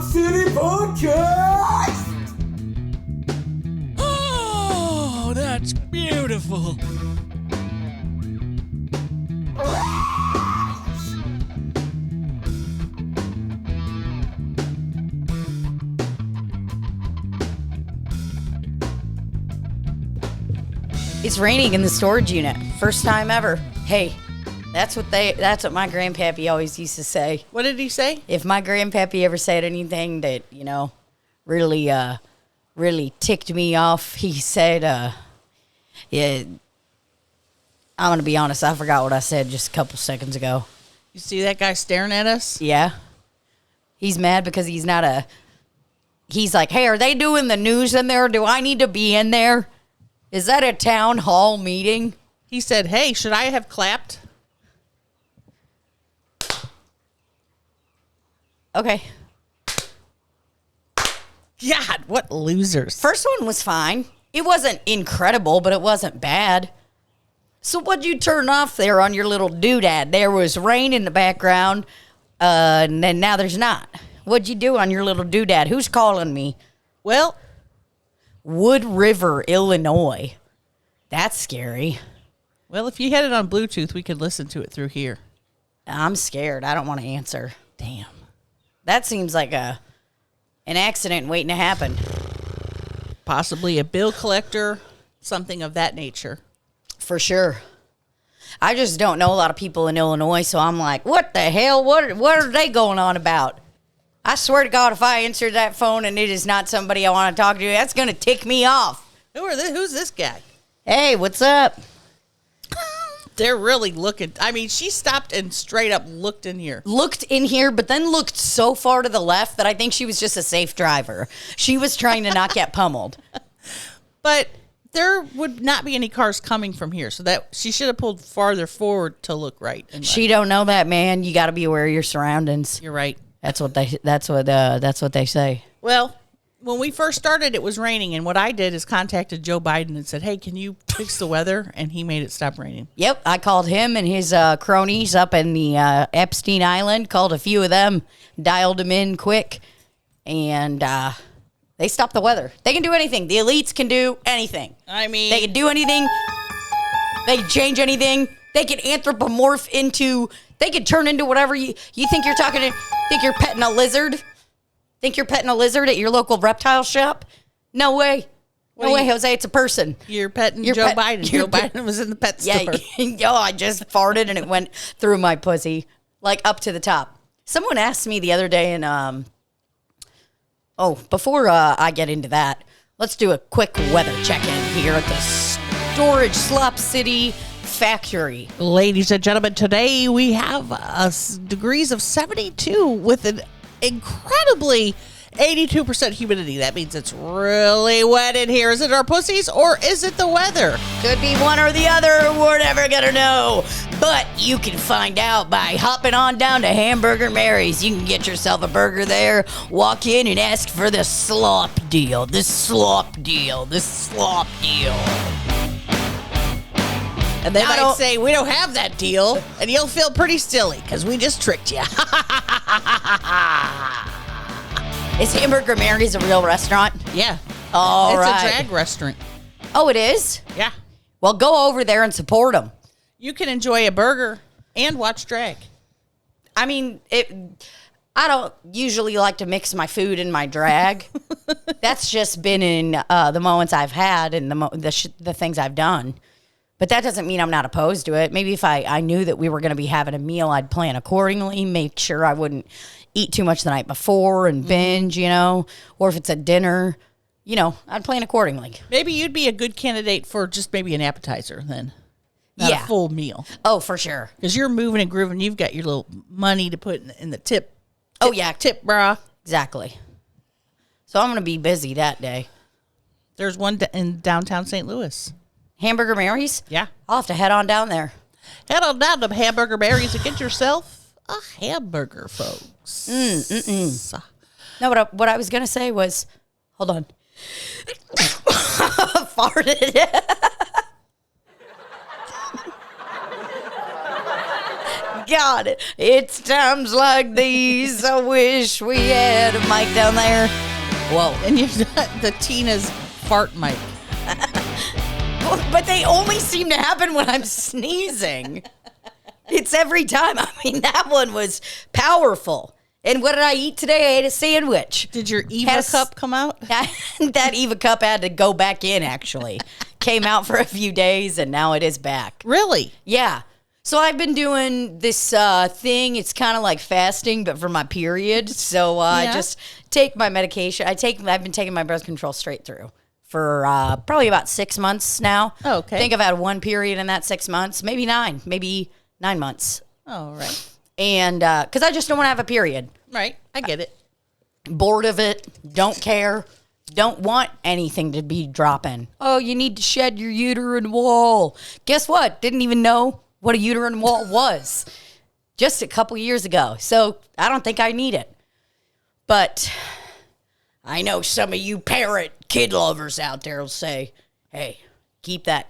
City Podcast! Oh, that's beautiful. It's raining in the storage unit. First time ever. Hey, that's what my grandpappy always used to say. What did he say? If my grandpappy ever said anything that, really ticked me off, he said, yeah, I'm going to be honest, I forgot what I said just a couple seconds ago. You see that guy staring at us? Yeah. He's mad because he's like, hey, are they doing the news in there? Do I need to be in there? Is that a town hall meeting? He said, hey, should I have clapped? Okay. God, what losers. First one was fine. It wasn't incredible, but it wasn't bad. So what'd you turn off there on your little doodad? There was rain in the background, and then now there's not. What'd you do on your little doodad? Who's calling me? Well, Wood River, Illinois. That's scary. well, if you had it on Bluetooth, we could listen to it through here. I'm scared. I don't want to answer. Damn. That seems like an accident waiting to happen. Possibly a bill collector, something of that nature. For sure. I just don't know a lot of people in Illinois, so I'm like, what the hell? What are they going on about? I swear to God, if I answer that phone and it is not somebody I want to talk to, that's going to tick me off. Who's this guy? Hey, what's up? They're really looking. I mean, she stopped and straight up looked in here. Looked in here, but then looked so far to the left that I think she was just a safe driver. She was trying to not get pummeled. But there would not be any cars coming from here, so that she should have pulled farther forward to look right. She don't know that, man. You got to be aware of your surroundings. You're right. That's what they say. Well, when we first started, it was raining, and what I did is contacted Joe Biden and said, hey, can you fix the weather? And he made it stop raining. Yep, I called him and his cronies up in the Epstein Island, called a few of them, dialed them in quick, and they stopped the weather. They can do anything. The elites can do anything. I mean, They can do anything. They can change anything. They can anthropomorph into, they can turn into whatever you think you're talking to. Think you're petting a lizard? Think you're petting a lizard at your local reptile shop? No way. No way, Jose. It's a person. You're petting Joe Biden. Joe Biden was in the pet store. Yeah, I just farted and it went through my pussy, like up to the top. Someone asked me the other day, and before I get into that, let's do a quick weather check-in here at the Storage Slop City Factory. Ladies and gentlemen, today we have degrees of 72 with an incredibly 82% humidity. That means it's really wet in here. Is it our pussies or is it the weather? Could be one or the other. We're never going to know. But you can find out by hopping on down to Hamburger Mary's. You can get yourself a burger there. Walk in and ask for the slop deal. The slop deal. The slop deal. And they might say, we don't have that deal. And you'll feel pretty silly because we just tricked you. Is Hamburger Mary's a real restaurant? Yeah. All right. It's a drag restaurant. Oh, it is? Yeah. Well, go over there and support them. You can enjoy a burger and watch drag. I mean, I don't usually like to mix my food and my drag. That's just been in the moments I've had and the things I've done. But that doesn't mean I'm not opposed to it. Maybe if I knew that we were going to be having a meal, I'd plan accordingly, make sure I wouldn't eat too much the night before and binge, or if it's a dinner, I'd plan accordingly. Maybe you'd be a good candidate for just maybe an appetizer then. Not a full meal. Oh, for sure. Because you're moving and grooving. You've got your little money to put in the tip. Oh, yeah. Tip bra. Exactly. So I'm going to be busy that day. There's one in downtown St. Louis. Hamburger Mary's? Yeah. I'll have to head on down there. Head on down to Hamburger Mary's and get yourself a hamburger, folks. No, what I was going to say was, hold on. Farted. God, it's times like these. I wish we had a mic down there. Whoa. And you've got the Tina's fart mic. But they only seem to happen when I'm sneezing. It's every time. I mean, that one was powerful. And what did I eat today? I ate a sandwich. Did your Eva cup come out? That Eva cup had to go back in, actually. Came out for a few days, and now it is back. Really? Yeah. So I've been doing this thing. It's kind of like fasting, but for my period. So I just take my medication. I've been taking my birth control straight through for probably about 6 months now. Oh, okay. I think I've had one period in that 6 months, maybe 9 months. Oh, right. And because I just don't want to have a period. Right. I get it. Bored of it. Don't care. Don't want anything to be dropping. Oh, you need to shed your uterine wall. Guess what? Didn't even know what a uterine wall was just a couple years ago. So I don't think I need it. But I know some of you parent kid lovers out there will say, hey, keep that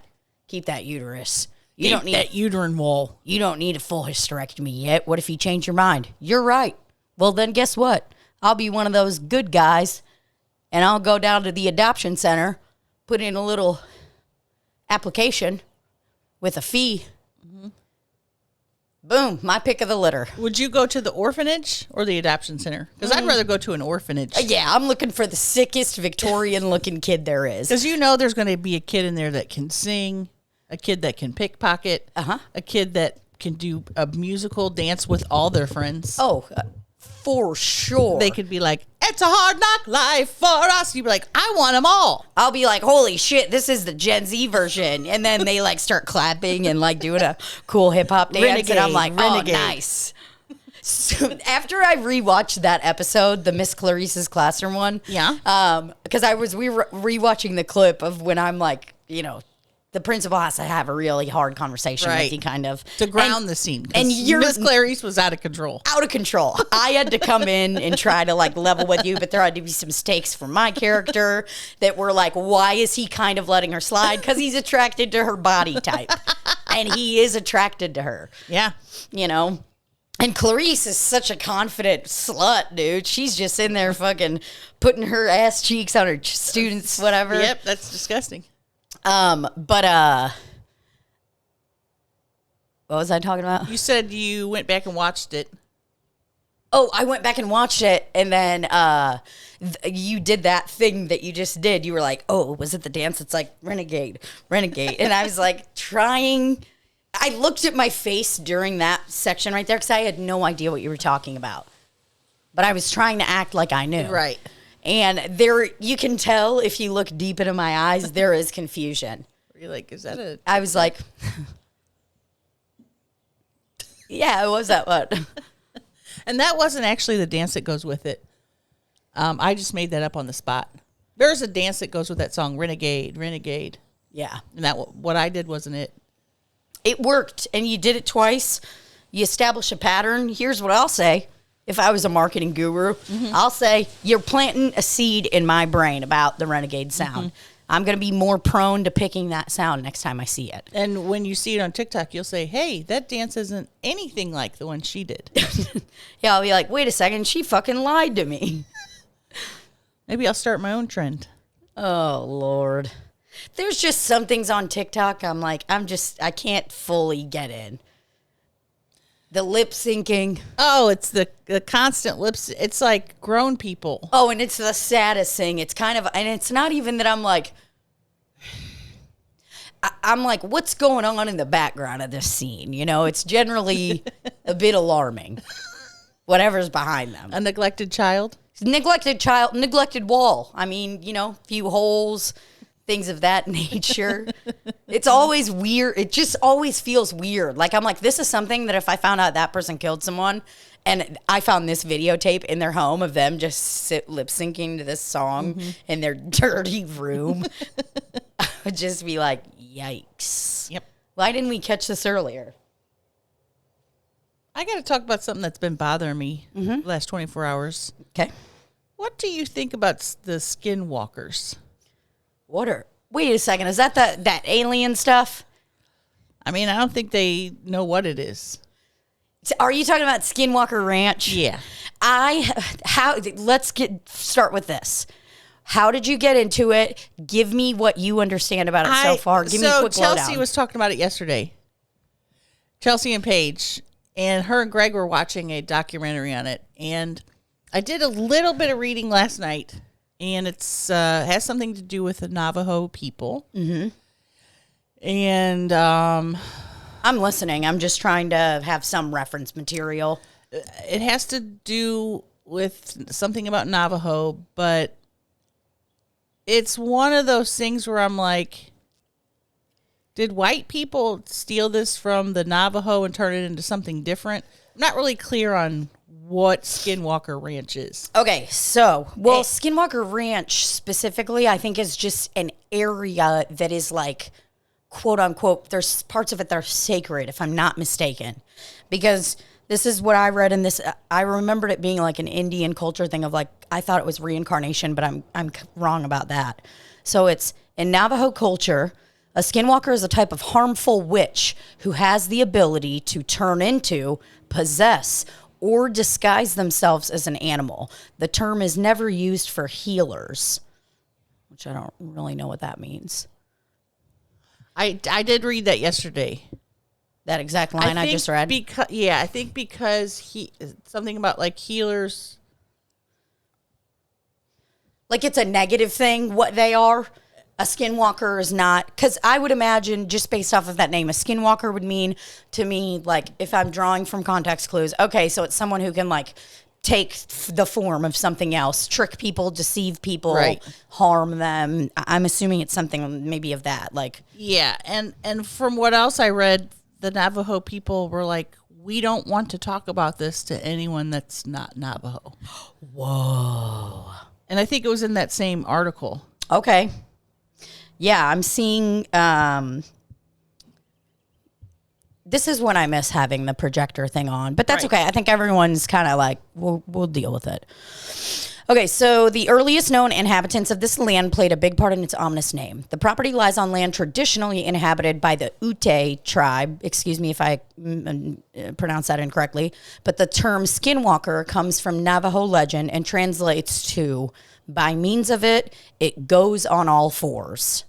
uterus. You don't need that uterine wall. You don't need a full hysterectomy yet. What if you change your mind? You're right. Well, then guess what? I'll be one of those good guys, and I'll go down to the adoption center, put in a little application with a fee. Mm-hmm. Boom, my pick of the litter. Would you go to the orphanage or the adoption center? Because I'd rather go to an orphanage. Yeah, I'm looking for the sickest Victorian-looking kid there is. Because there's going to be a kid in there that can sing, a kid that can pickpocket, a kid that can do a musical dance with all their friends. Oh, for sure. They could be like, it's a hard knock life for us. You'd be like, I want them all. I'll be like, holy shit, this is the Gen Z version. And then they like start clapping and like doing a cool hip hop dance. Renegade, and I'm like, oh, renegade. nice. So after I rewatched that episode, the Miss Clarice's Classroom one. Yeah. Because we were rewatching the clip of when I'm like, the principal has to have a really hard conversation with you, kind of. To ground the scene. And Miss Clarice was out of control. Out of control. I had to come in and try to like level with you, but there had to be some stakes for my character that were like, why is he kind of letting her slide? Because he's attracted to her body type. And he is attracted to her. Yeah. And Clarice is such a confident slut, dude. She's just in there fucking putting her ass cheeks on her students, whatever. Yep, that's disgusting. What was I talking about? You said you went back and watched it. Oh, I went back and watched it, and then you did that thing that you just did. You were like, oh, was it the dance? It's like renegade. And I was like trying. I looked at my face during that section right there because I had no idea what you were talking about. But I was trying to act like I knew. Right. And there, you can tell if you look deep into my eyes, there is confusion. You're like, is that a... I was like, yeah, it was that one. And that wasn't actually the dance that goes with it. I just made that up on the spot. There's a dance that goes with that song, Renegade, Renegade. Yeah. And what I did wasn't it. It worked, and you did it twice. You establish a pattern. Here's what I'll say. If I was a marketing guru, I'll say, you're planting a seed in my brain about the renegade sound. I'm going to be more prone to picking that sound next time I see it. And when you see it on TikTok, you'll say, hey, that dance isn't anything like the one she did. Yeah, I'll be like, wait a second, she fucking lied to me. Maybe I'll start my own trend. Oh, Lord. There's just some things on TikTok I'm like, I can't fully get in. The lip syncing. Oh, it's the constant lips. It's like grown people. Oh, and it's the saddest thing. It's kind of, and it's not even that I'm like, what's going on in the background of this scene? It's generally a bit alarming. Whatever's behind them. A neglected child? Neglected child, neglected wall. I mean, few holes, things of that nature. It's always weird. It just always feels weird. Like, I'm like, this is something that if I found out that person killed someone and I found this videotape in their home of them just lip syncing to this song in their dirty room, I would just be like, yikes. Yep. Why didn't we catch this earlier? I got to talk about something that's been bothering me the last 24 hours. Okay. What do you think about the skinwalkers? Wait a second. Is that that alien stuff? I mean, I don't think they know what it is. Are you talking about Skinwalker Ranch? Yeah. Let's start with this. How did you get into it? Give me what you understand about it so far. Give me a quick lowdown. Chelsea was talking about it yesterday. Chelsea and Paige, and her and Greg were watching a documentary on it, and I did a little bit of reading last night, and it's has something to do with the Navajo people. Mm-hmm. And I'm listening. I'm just trying to have some reference material. It has to do with something about Navajo, but it's one of those things where I'm like, did white people steal this from the Navajo and turn it into something different? I'm not really clear on what Skinwalker Ranch is. Okay, so, Skinwalker Ranch specifically, I think is just an area that is like, quote unquote, there's parts of it that are sacred, if I'm not mistaken. Because this is what I read in this. I remembered it being like an Indian culture thing of like, I thought it was reincarnation, but I'm wrong about that. So it's in Navajo culture, a skinwalker is a type of harmful witch who has the ability to turn into, possess, or disguise themselves as an animal. The term is never used for healers, which I don't really know what that means. I did read that yesterday. That exact line I just read? I think because something about like healers. Like it's a negative thing, what they are. A skinwalker is not, because I would imagine just based off of that name, a skinwalker would mean to me, like if I'm drawing from context clues, okay, so it's someone who can like take the form of something else, trick people, deceive people, right, harm them. I'm assuming it's something maybe of that. Like, yeah, and from what else I read, the Navajo people were like, we don't want to talk about this to anyone that's not Navajo. Whoa. And I think it was in that same article. Okay. Yeah, I'm seeing, this is when I miss having the projector thing on, but that's okay. I think everyone's kind of like, we'll deal with it. Okay, so the earliest known inhabitants of this land played a big part in its ominous name. The property lies on land traditionally inhabited by the Ute tribe. Excuse me if I pronounce that incorrectly, but the term skinwalker comes from Navajo legend and translates to, by means of it, it goes on all fours.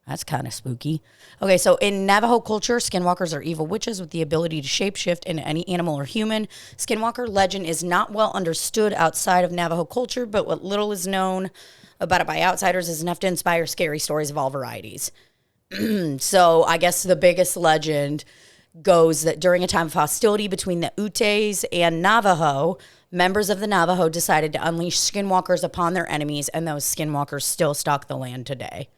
That's kind of spooky. Okay, so in Navajo culture, skinwalkers are evil witches with the ability to shapeshift into any animal or human. Skinwalker legend is not well understood outside of Navajo culture, but what little is known about it by outsiders is enough to inspire scary stories of all varieties. So I guess the biggest legend goes that during a time of hostility between the Utes and Navajo, members of the Navajo decided to unleash skinwalkers upon their enemies, and those skinwalkers still stalk the land today.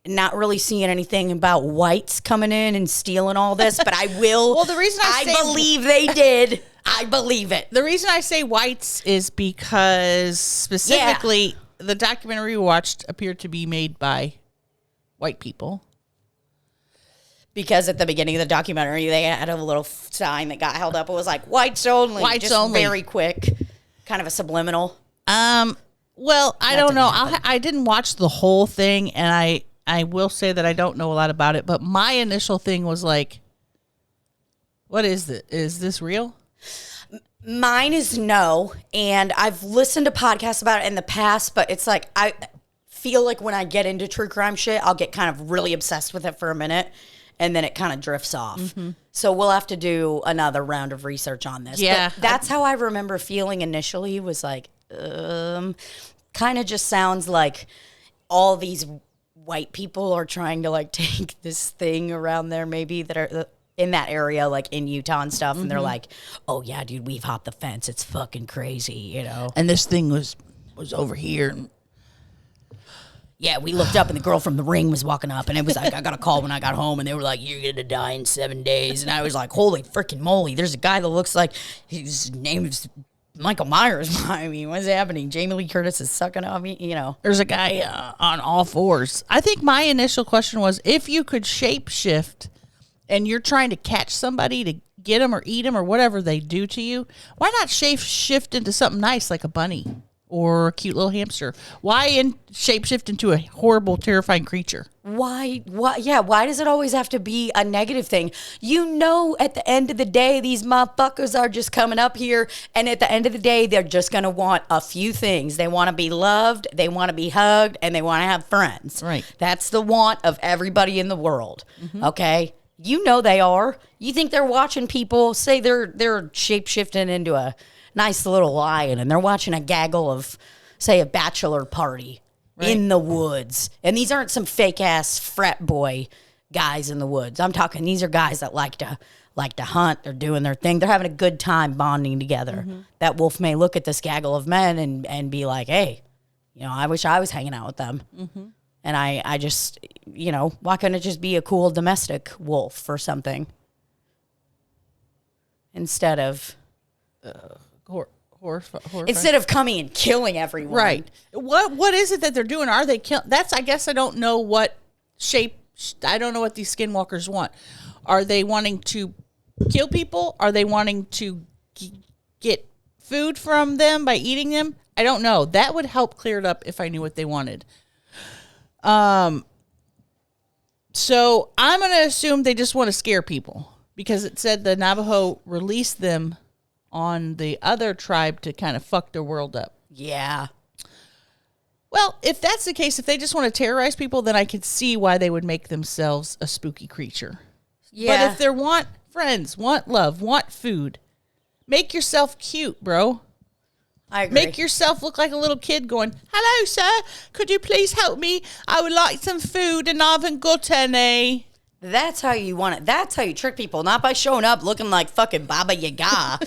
Not really seeing anything about whites coming in and stealing all this, but I will. Well, the reason I believe they did. I believe it. The reason I say whites is because specifically the documentary we watched appeared to be made by white people. Because at the beginning of the documentary, they had a little sign that got held up. It was like, whites only. Whites just only. Very quick. Kind of a subliminal. Well, I don't know. I didn't watch the whole thing, and I will say that I don't know a lot about it. But my initial thing was like, what is this? Is this real? Mine is no. And I've listened to podcasts about it in the past, but it's like, I feel like when I get into true crime shit, I'll get kind of really obsessed with it for a minute. And then it kind of drifts off. Mm-hmm. So we'll have to do another round of research on this. Yeah. But that's how I remember feeling initially, was like, kind of just sounds like all these white people are trying to like take this thing around there maybe that are in that area, like in Utah and stuff. Mm-hmm. And they're like, oh yeah, dude, we've hopped the fence. It's fucking crazy, you know? And this thing was over here. Yeah, we looked up and the girl from The Ring was walking up, and it was like, I got a call when I got home, and they were like, you're going to die in 7 days. And I was like, holy freaking moly. There's a guy that looks like his name is Michael Myers. I mean, what's happening? Jamie Lee Curtis is sucking on me, you know. There's a guy on all fours. I think my initial question was, if you could shapeshift and you're trying to catch somebody to get them or eat them or whatever they do to you, why not shapeshift into something nice like a bunny or a cute little hamster? Why shapeshift into a horrible, terrifying creature? Why? Yeah, why does it always have to be a negative thing? You know, at the end of the day, these motherfuckers are just coming up here, and at the end of the day, they're just going to want a few things. They want to be loved, they want to be hugged, and they want to have friends. Right. That's the want of everybody in the world, okay? You know they are. You think they're watching people, say they're shape-shifting into a nice little lion, and they're watching a gaggle of, say, a bachelor party in the woods. And these aren't some fake-ass frat boy guys in the woods. I'm talking, these are guys that like to hunt. They're doing their thing. They're having a good time bonding together. That wolf may look at this gaggle of men and be like, hey, you know, I wish I was hanging out with them. And I just, you know, why couldn't it just be a cool domestic wolf or something? Instead of... Instead of coming and killing everyone. Right. What is it that they're doing? Are they kill? That's, I guess I don't know what shape. I don't know what these skinwalkers want. Are they wanting to kill people? Are they wanting to get food from them by eating them? I don't know. That would help clear it up if I knew what they wanted. So I'm going to assume they just want to scare people, because it said the Navajo released them on the other tribe to kind of fuck their world up. Yeah. Well, if that's the case, if they just want to terrorize people, then I could see why they would make themselves a spooky creature. Yeah. But if they want friends, want love, want food, make yourself cute, bro. I agree. Make yourself look like a little kid going, hello, sir. Could you please help me? I would like some food and I haven't got any. That's how you want it. That's how you trick people, not by showing up looking like fucking Baba Yaga.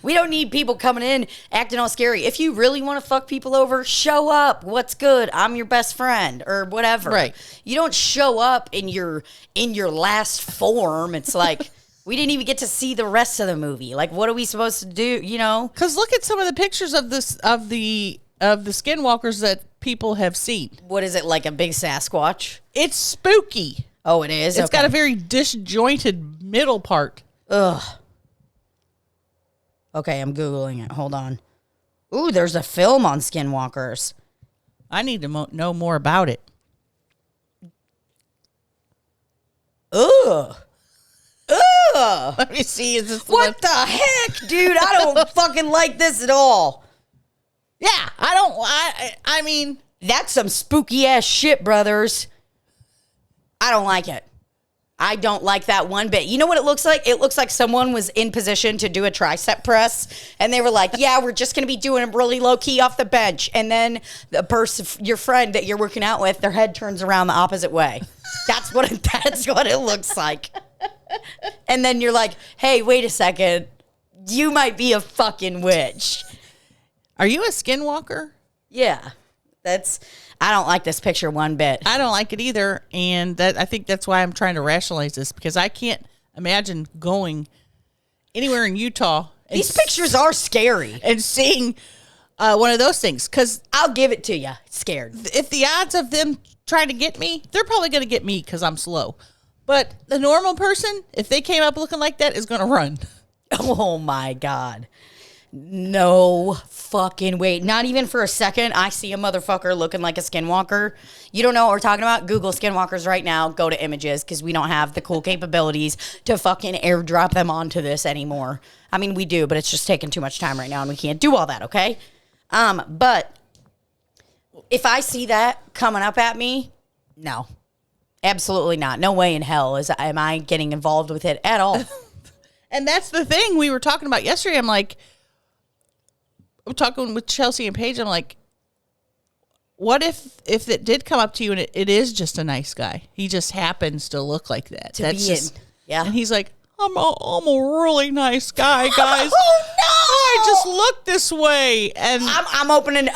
We don't need people coming in acting all scary. If you really want to fuck people over, show up. What's good? I'm your best friend or whatever. Right. You don't show up in your last form. It's like we didn't even get to see the rest of the movie. Like, what are we supposed to do? You know? Because look at some of the pictures of the skinwalkers that people have seen. What is it, like a big Sasquatch? It's spooky. Oh, it is? It's got a very disjointed middle part. Ugh. Okay, I'm Googling it. Hold on. Ooh, there's a film on skinwalkers. I need to know more about it. Ugh. Ugh. Let me see. Is this What the heck, dude? I don't fucking like this at all. Yeah, I mean, That's some spooky ass shit, brothers. I don't like it. I don't like that one bit. You know what it looks like? It looks like someone was in position to do a tricep press, and they were like, yeah, we're just going to be doing it really low-key off the bench. And then the person, your friend that you're working out with, their head turns around the opposite way. That's what it looks like. And then you're like, hey, wait a second. You might be a fucking witch. are you a skinwalker? Yeah. I don't like this picture one bit. I don't like it either, and I think that's why I'm trying to rationalize this, because I can't imagine going anywhere in Utah. These pictures are scary. And seeing one of those things, because I'll give it to you. Scared. if the odds of them trying to get me, they're probably going to get me because I'm slow. But the normal person, if they came up looking like that, is going to run. Oh my God. No fucking wait. Not even for a second. I see a motherfucker looking like a skinwalker. You don't know what we're talking about? Google skinwalkers right now. Go to images, because we don't have the cool capabilities to fucking airdrop them onto this anymore. I mean, we do, but it's just taking too much time right now, and we can't do all that, okay? But if I see that coming up at me, no. Absolutely not. No way in hell am I getting involved with it at all. And that's the thing we were talking about yesterday. I'm talking with Chelsea and Paige. I'm like, what if it did come up to you and it is just a nice guy? He just happens to look like that. Yeah. And he's like, I'm a really nice guy, guys. Oh no! I just look this way, and I'm opening.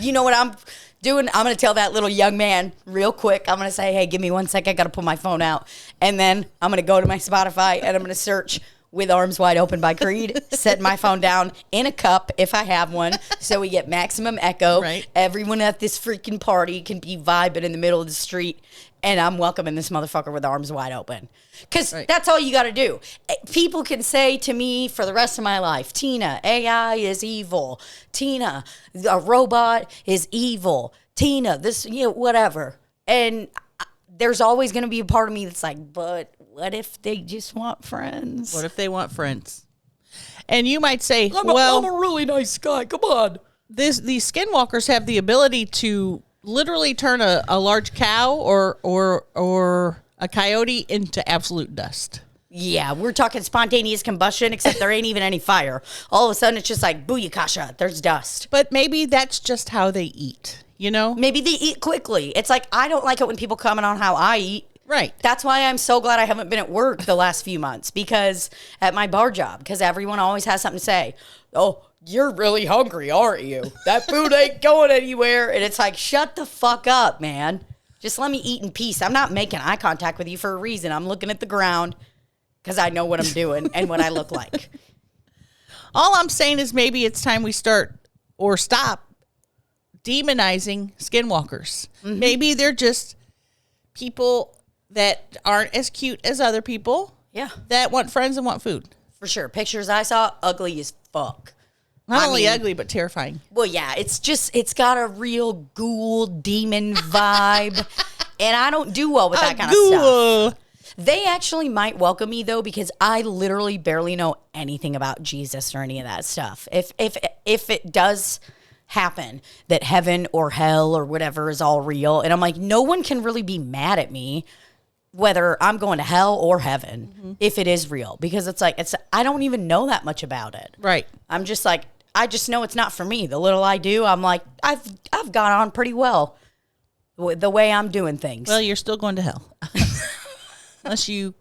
You know what I'm doing? I'm gonna tell that little young man real quick. I'm gonna say, hey, give me 1 second. I gotta pull my phone out, and then I'm gonna go to my Spotify and I'm gonna search with Arms Wide Open by Creed, set my phone down in a cup if I have one, so we get maximum echo. Right. Everyone at this freaking party can be vibing in the middle of the street, and I'm welcoming this motherfucker with arms wide open. Because that's all you got to do. People can say to me for the rest of my life, Tina, AI is evil. Tina, a robot is evil. Tina, this, whatever. And there's always going to be a part of me that's like, but what if they just want friends? What if they want friends? And you might say, I'm a really nice guy. Come on. these skinwalkers have the ability to literally turn a large cow or a coyote into absolute dust. Yeah, we're talking spontaneous combustion, except there ain't even any fire. All of a sudden, it's just like, booyakasha, there's dust. But maybe that's just how they eat, Maybe they eat quickly. It's like, I don't like it when people comment on how I eat. Right. That's why I'm so glad I haven't been at work the last few months, because at my bar job, because everyone always has something to say. Oh, you're really hungry, aren't you? That food ain't going anywhere. And it's like, shut the fuck up, man. Just let me eat in peace. I'm not making eye contact with you for a reason. I'm looking at the ground because I know what I'm doing and what I look like. All I'm saying is maybe it's time we start or stop demonizing skinwalkers. Mm-hmm. Maybe they're just people that aren't as cute as other people. Yeah. That want friends and want food. For sure. Pictures I saw, ugly as fuck. Not only ugly, but terrifying. Well, yeah, it's got a real ghoul demon vibe. And I don't do well with that kind of stuff. They actually might welcome me, though, because I literally barely know anything about Jesus or any of that stuff. If it does happen that heaven or hell or whatever is all real, and I'm like, no one can really be mad at me whether I'm going to hell or heaven if it is real, because it's like, I don't even know that much about it. Right. I'm just like, I just know it's not for me. The little I do, I'm like, I've gone on pretty well with the way I'm doing things. Well, you're still going to hell. Unless you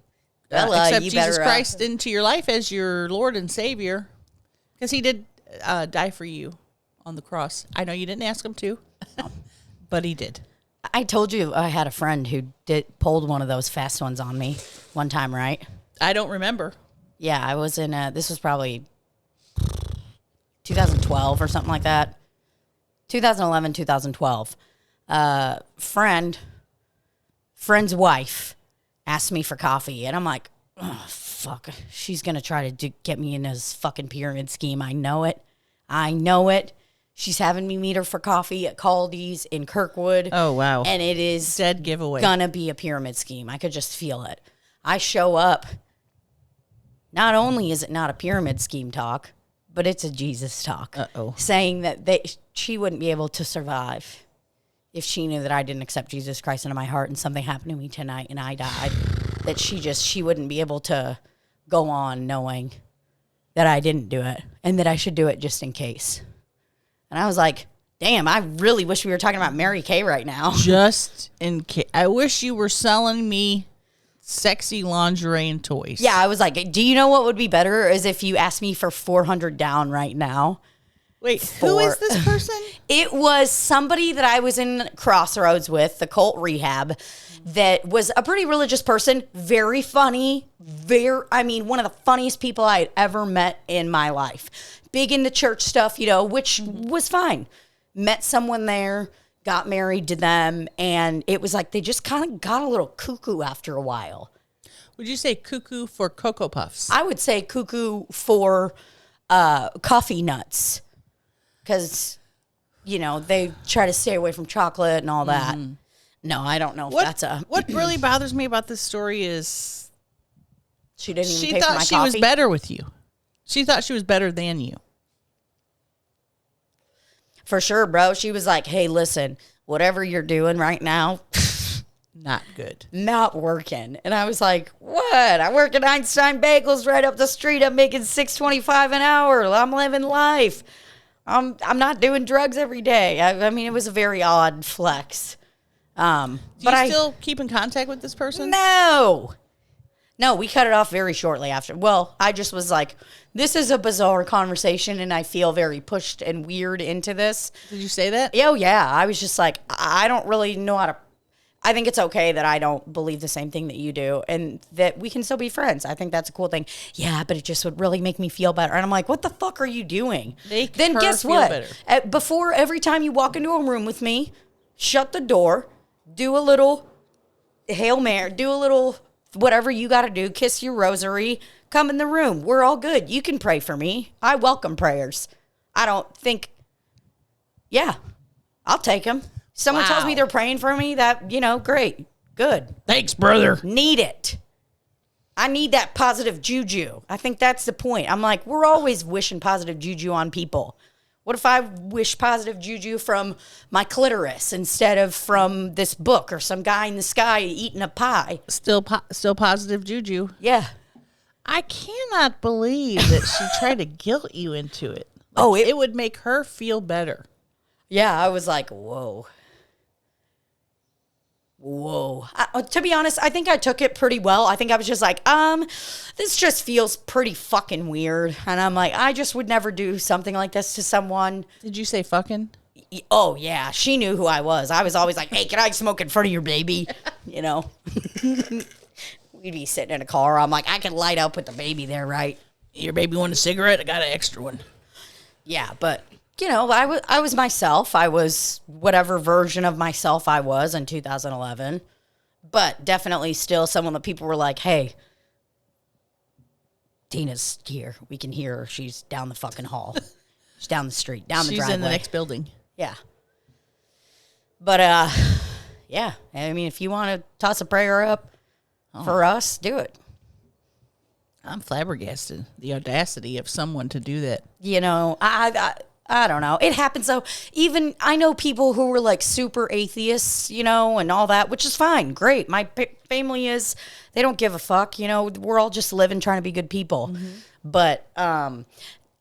accept Jesus Christ into your life as your Lord and Savior. Because he did die for you on the cross. I know you didn't ask him to, but he did. I told you I had a friend who pulled one of those fast ones on me one time, right? I don't remember. Yeah, I was in, this was probably 2012 or something like that. 2011, 2012. Friend's wife asked me for coffee, and I'm like, oh, fuck. She's going to try to get me in this fucking pyramid scheme. I know it. She's having me meet her for coffee at Caldi's in Kirkwood. Oh, wow. And it is dead giveaway. Gonna be a pyramid scheme. I could just feel it. I show up. Not only is it not a pyramid scheme talk, but it's a Jesus talk. Uh-oh. Saying that she wouldn't be able to survive if she knew that I didn't accept Jesus Christ into my heart and something happened to me tonight and I died. That she wouldn't be able to go on knowing that I didn't do it and that I should do it just in case. And I was like, damn, I really wish we were talking about Mary Kay right now. Just in case. I wish you were selling me sexy lingerie and toys. Yeah, I was like, do you know what would be better is if you asked me for 400 down right now. Wait, who is this person? It was somebody that I was in Crossroads with, the cult rehab, that was a pretty religious person, very funny, one of the funniest people I had ever met in my life. Big into church stuff, which was fine. Met someone there, got married to them, and it was like they just kind of got a little cuckoo after a while. Would you say cuckoo for Cocoa Puffs? I would say cuckoo for coffee nuts, because, they try to stay away from chocolate and all that. Mm-hmm. No, I don't know if that's a... What really bothers me about this story is... She didn't even pay for my coffee. She thought she was better with you. She thought she was better than you. For sure, bro. She was like, hey, listen, whatever you're doing right now... Not good. Not working. And I was like, what? I work at Einstein Bagels right up the street. I'm making $6.25 an hour. I'm living life. I'm not doing drugs every day. I mean, it was a very odd flex. Do you still keep in contact with this person? No, we cut it off very shortly after. Well, I just was like, this is a bizarre conversation, and I feel very pushed and weird into this. Did you say that? Oh, yeah. I was just like, I don't really know how to... I think it's okay that I don't believe the same thing that you do and that we can still be friends. I think that's a cool thing. Yeah, but it just would really make me feel better. And I'm like, what the fuck are you doing? Then guess what? Before every time you walk into a room with me, shut the door, do a little Hail Mary, do a little whatever you got to do, kiss your rosary, come in the room. We're all good. You can pray for me. I welcome prayers. I don't think, yeah, I'll take them. Someone tells me they're praying for me, that, great, good. Thanks, brother. Need it. I need that positive juju. I think that's the point. I'm like, we're always wishing positive juju on people. What if I wish positive juju from my clitoris instead of from this book or some guy in the sky eating a pie? Still positive juju. Yeah. I cannot believe that she tried to guilt you into it. It would make her feel better. Yeah, I was like, whoa. To be honest, I think I took it pretty well. I think I was just like, this just feels pretty fucking weird. And I'm like, I just would never do something like this to someone. Did you say fucking? Oh, yeah. She knew who I was. I was always like, hey, can I smoke in front of your baby? We'd be sitting in a car. I'm like, I can light up with the baby there, right? Your baby want a cigarette? I got an extra one. Yeah, but... I was myself. I was whatever version of myself I was in 2011, but definitely still someone that people were like, hey, Tina's here. We can hear her. She's down the fucking hall. She's down the street, down the driveway. She's in the next building. Yeah. But, yeah. I mean, if you want to toss a prayer up for us, do it. I'm flabbergasted. The audacity of someone to do that. I don't know. It happens though. Even I know people who were like super atheists, and all that, which is fine. Great. My family is, they don't give a fuck. We're all just living, trying to be good people. Mm-hmm. But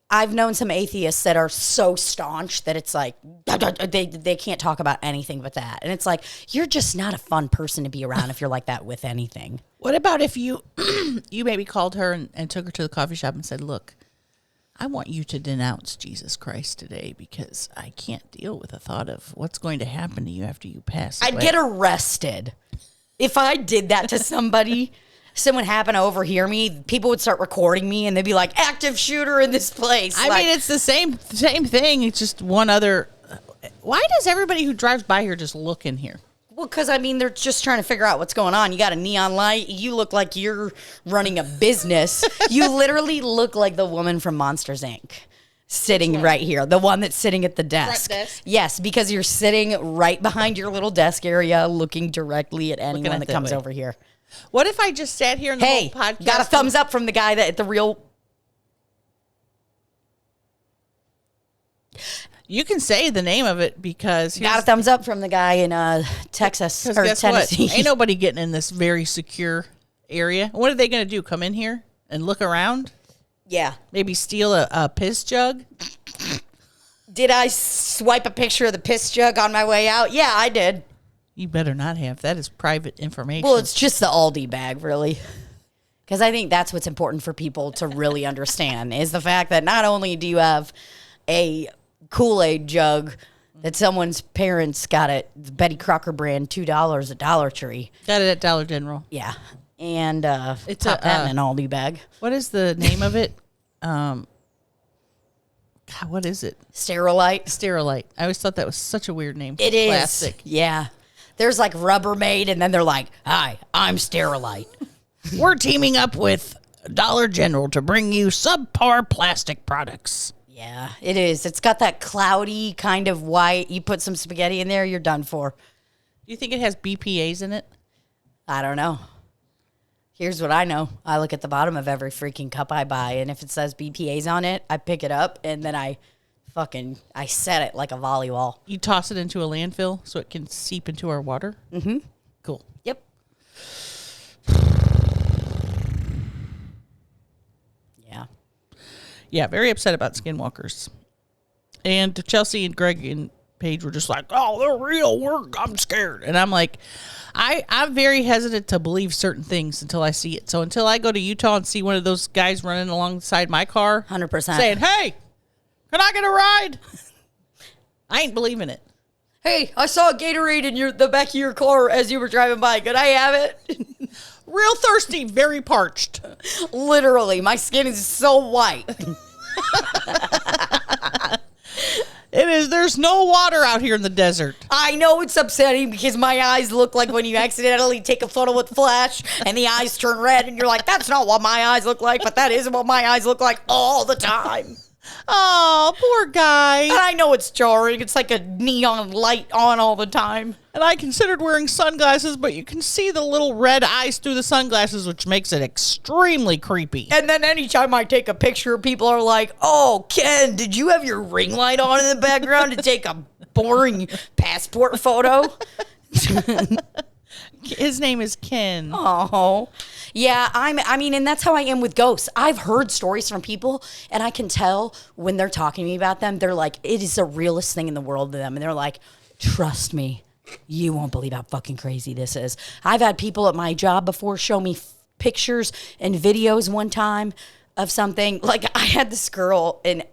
I've known some atheists that are so staunch that it's like, they can't talk about anything but that. And it's like, you're just not a fun person to be around if you're like that with anything. What about if you maybe called her and took her to the coffee shop and said, look, I want you to denounce Jesus Christ today because I can't deal with the thought of what's going to happen to you after you pass away. I'd get arrested. If I did that to somebody, someone happened to overhear me, people would start recording me and they'd be like, active shooter in this place. I mean, it's the same thing. It's just one other. Why does everybody who drives by here just look in here? Well, because, they're just trying to figure out what's going on. You got a neon light. You look like you're running a business. You literally look like the woman from Monsters, Inc. sitting right here. The one that's sitting at the desk. Front desk? Yes, because you're sitting right behind your little desk area looking directly at anyone that comes over here. What if I just sat here in the whole podcast? Got a thumbs up from the guy that at the real... You can say the name of it because... Got a thumbs up from the guy in Texas or Tennessee. What? Ain't nobody getting in this very secure area. What are they going to do? Come in here and look around? Yeah. Maybe steal a piss jug? Did I swipe a picture of the piss jug on my way out? Yeah, I did. You better not have. That is private information. Well, it's just the Aldi bag, really. Because I think that's what's important for people to really understand is the fact that not only do you have a Kool-Aid jug that someone's parents got at the Betty Crocker brand, $2 at Dollar Tree. Got it at Dollar General. Yeah. And it's that in an Aldi bag. What is the name of it? God, what is it? Sterilite. I always thought that was such a weird name. It is. Plastic. Yeah. There's like Rubbermaid, and then they're like, hi, I'm Sterilite. We're teaming up with Dollar General to bring you subpar plastic products. Yeah, it is. It's got that cloudy kind of white. You put some spaghetti in there, you're done for. Do you think it has BPAs in it? I don't know. Here's what I know. I look at the bottom of every freaking cup I buy, and if it says BPAs on it, I pick it up, and then I set it like a volleyball. You toss it into a landfill so it can seep into our water? Mm-hmm. Cool. Yep. Yeah, very upset about skinwalkers. And Chelsea and Greg and Paige were just like, oh, they're real. I'm scared. And I'm like, I'm very hesitant to believe certain things until I see it. So until I go to Utah and see one of those guys running alongside my car, 100%. saying, hey, can I get a ride? I ain't believing it. Hey, I saw a Gatorade in the back of your car as you were driving by. Could I have it? Real thirsty, very parched. Literally, my skin is so white. It is. There's no water out here in the desert. I know it's upsetting because my eyes look like when you accidentally take a photo with flash and the eyes turn red and you're like, that's not what my eyes look like, but that is what my eyes look like all the time. Oh, poor guy. And I know it's jarring. It's like a neon light on all the time. And I considered wearing sunglasses, but you can see the little red eyes through the sunglasses, which makes it extremely creepy. And then anytime I take a picture, people are like, oh, Ken, did you have your ring light on in the background to take a boring passport photo? His name is Ken. Oh, yeah. I mean, and that's how I am with ghosts. I've heard stories from people, and I can tell when they're talking to me about them, they're like, it is the realest thing in the world to them. And they're like, trust me, you won't believe how fucking crazy this is. I've had people at my job before show me pictures and videos one time of something. Like, I had this girl, and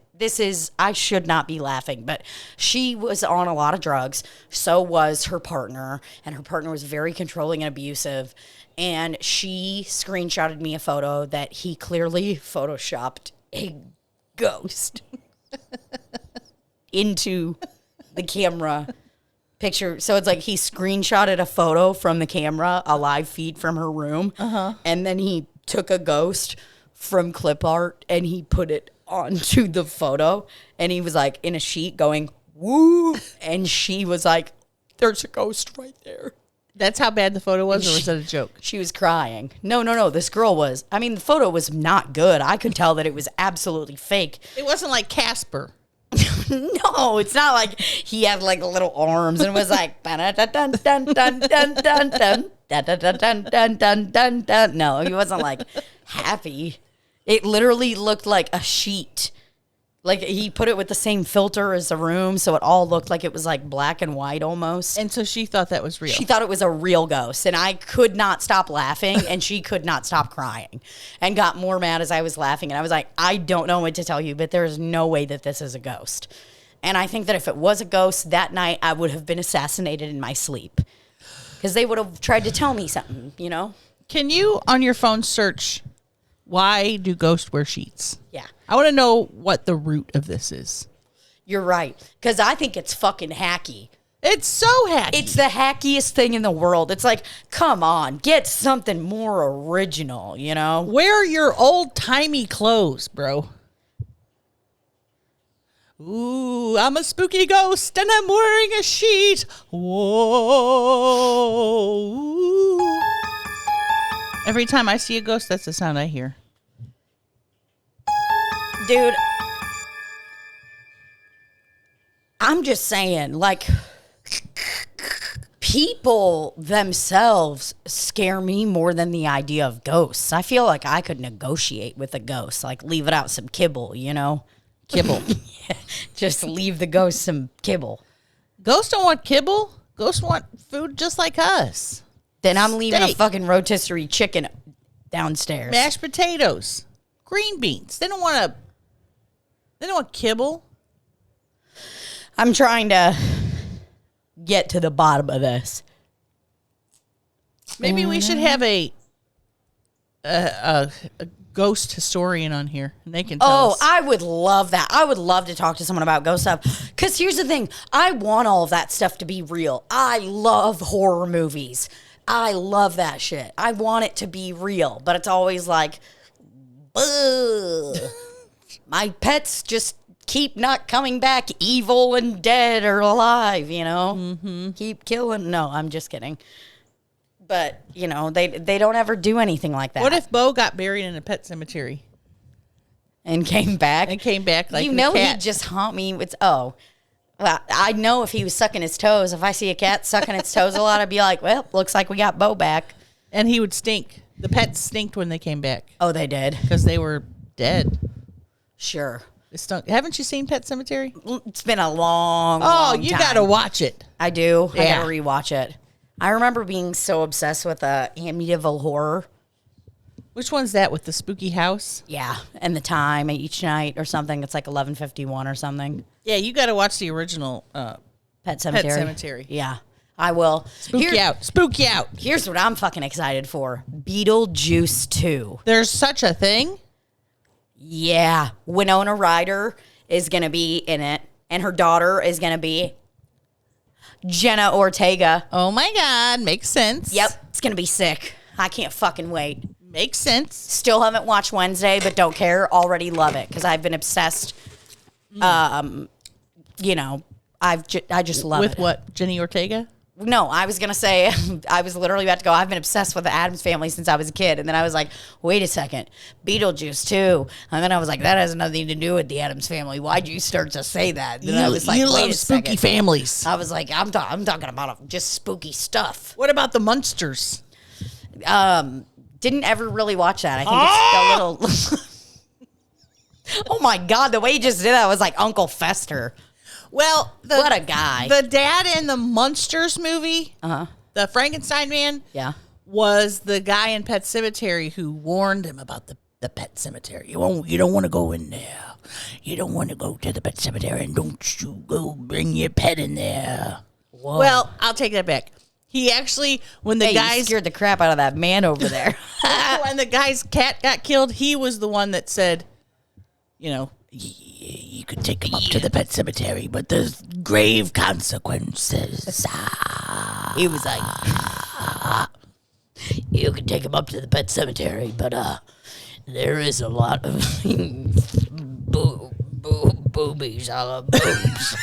I should not be laughing, but she was on a lot of drugs. So was her partner, and her partner was very controlling and abusive. And she screenshotted me a photo that he clearly photoshopped a ghost into the camera picture. So it's like he screenshotted a photo from the camera, a live feed from her room, and then he took a ghost from clip art and he put it onto the photo, and he was like in a sheet going woo, and she was like, there's a ghost right there. That's how bad the photo was, or was that a joke? She was crying. No, this girl was, I mean, the photo was not good. I could tell that it was absolutely fake. It wasn't like Casper. No, it's not like he had like little arms and was like dun dun dun dun dun dun dun dun dun dun dun dun. No, he wasn't like happy. It literally looked like a sheet. Like he put it with the same filter as the room, so it all looked like it was like black and white almost. And so she thought that was real. She thought it was a real ghost, and I could not stop laughing, and she could not stop crying, and got more mad as I was laughing. And I was like, I don't know what to tell you, but there is no way that this is a ghost. And I think that if it was a ghost that night, I would have been assassinated in my sleep, because they would have tried to tell me something, you know? Can you, on your phone, search, why do ghosts wear sheets? Yeah. I want to know what the root of this is. You're right, because I think it's fucking hacky. It's so hacky. It's the hackiest thing in the world. It's like, come on, get something more original, you know? Wear your old-timey clothes, bro. Ooh, I'm a spooky ghost, and I'm wearing a sheet. Whoa. Every time I see a ghost, that's the sound I hear. Dude, I'm just saying, like, people themselves scare me more than the idea of ghosts. I feel like I could negotiate with a ghost, like leave it out some kibble, you know? Kibble. Yeah, just leave the ghost some kibble. Ghosts don't want kibble. Ghosts want food just like us. Then I'm leaving a Steak. fucking rotisserie chicken downstairs. Mashed potatoes. Green beans. They don't want kibble. I'm trying to get to the bottom of this. Maybe we should have a ghost historian on here, and they can tell us. I would love that. I would love to talk to someone about ghost stuff. Because here's the thing. I want all of that stuff to be real. I love horror movies. I love that shit. I want it to be real. But it's always like, ugh. My pets just keep not coming back evil and dead or alive, you know? Mm-hmm. Keep killing. No, I'm just kidding. But, you know, they don't ever do anything like that. What if Bo got buried in a pet cemetery and came back? and came back like you the know cat? he'd just haunt me. Well, I know if he was sucking his toes. If I see a cat sucking its toes a lot, I'd be like, well, looks like we got Bo back. And he would stink. The pets stinked when they came back Oh, they did? because they were dead. Sure. It stunk. Haven't you seen Pet Cemetery? It's been a long You time. got to watch it. I do. I Yeah. gotta rewatch it. I remember being so obsessed with Amityville Horror. Which one's that with the spooky house? Yeah, and the time each night or something. It's like 11:51 or something. Yeah, you got to watch the original Pet Cemetery. Pet Cemetery. Yeah, I will. Spooky out. Spooky out. Here's what I'm fucking excited for. Beetlejuice 2. There's such a thing? Yeah. Winona Ryder is going to be in it, and her daughter is going to be Jenna Ortega. Oh, my God. Makes sense. Yep. It's going to be sick. I can't fucking wait. Makes sense. Still haven't watched Wednesday, but don't care. Already love it because I've been obsessed. You know, I just love it. With what? Jenny Ortega? No, I was going to say, I was literally about to go, I've been obsessed with the Addams Family since I was a kid. And then I was like, wait a second, Beetlejuice too. And then I was like, that has nothing to do with the Addams Family. Why'd you start to say that? And then I was like, you wait love a spooky second. families. I was like, I'm talking about just spooky stuff. What about the Munsters? Didn't ever really watch that. I think it's a little... Oh my God, the way you just did that was like Uncle Fester. Well, What a guy. The dad in the Munsters movie, the Frankenstein man, Yeah. was the guy in Pet Cemetery who warned him about the Pet Cemetery. You don't want to go in there. You don't want to go to the Pet Cemetery, and don't you go bring your pet in there. Whoa. Well, I'll take that back. He actually, when the Hey, you guys scared the crap out of that man over there. when the guy's cat got killed, he was the one that said, you know, you could take him up to the Pet Cemetery, but there's grave consequences. He was like, you can take him up to the Pet Cemetery, but there is a lot of boobies, all of boobs.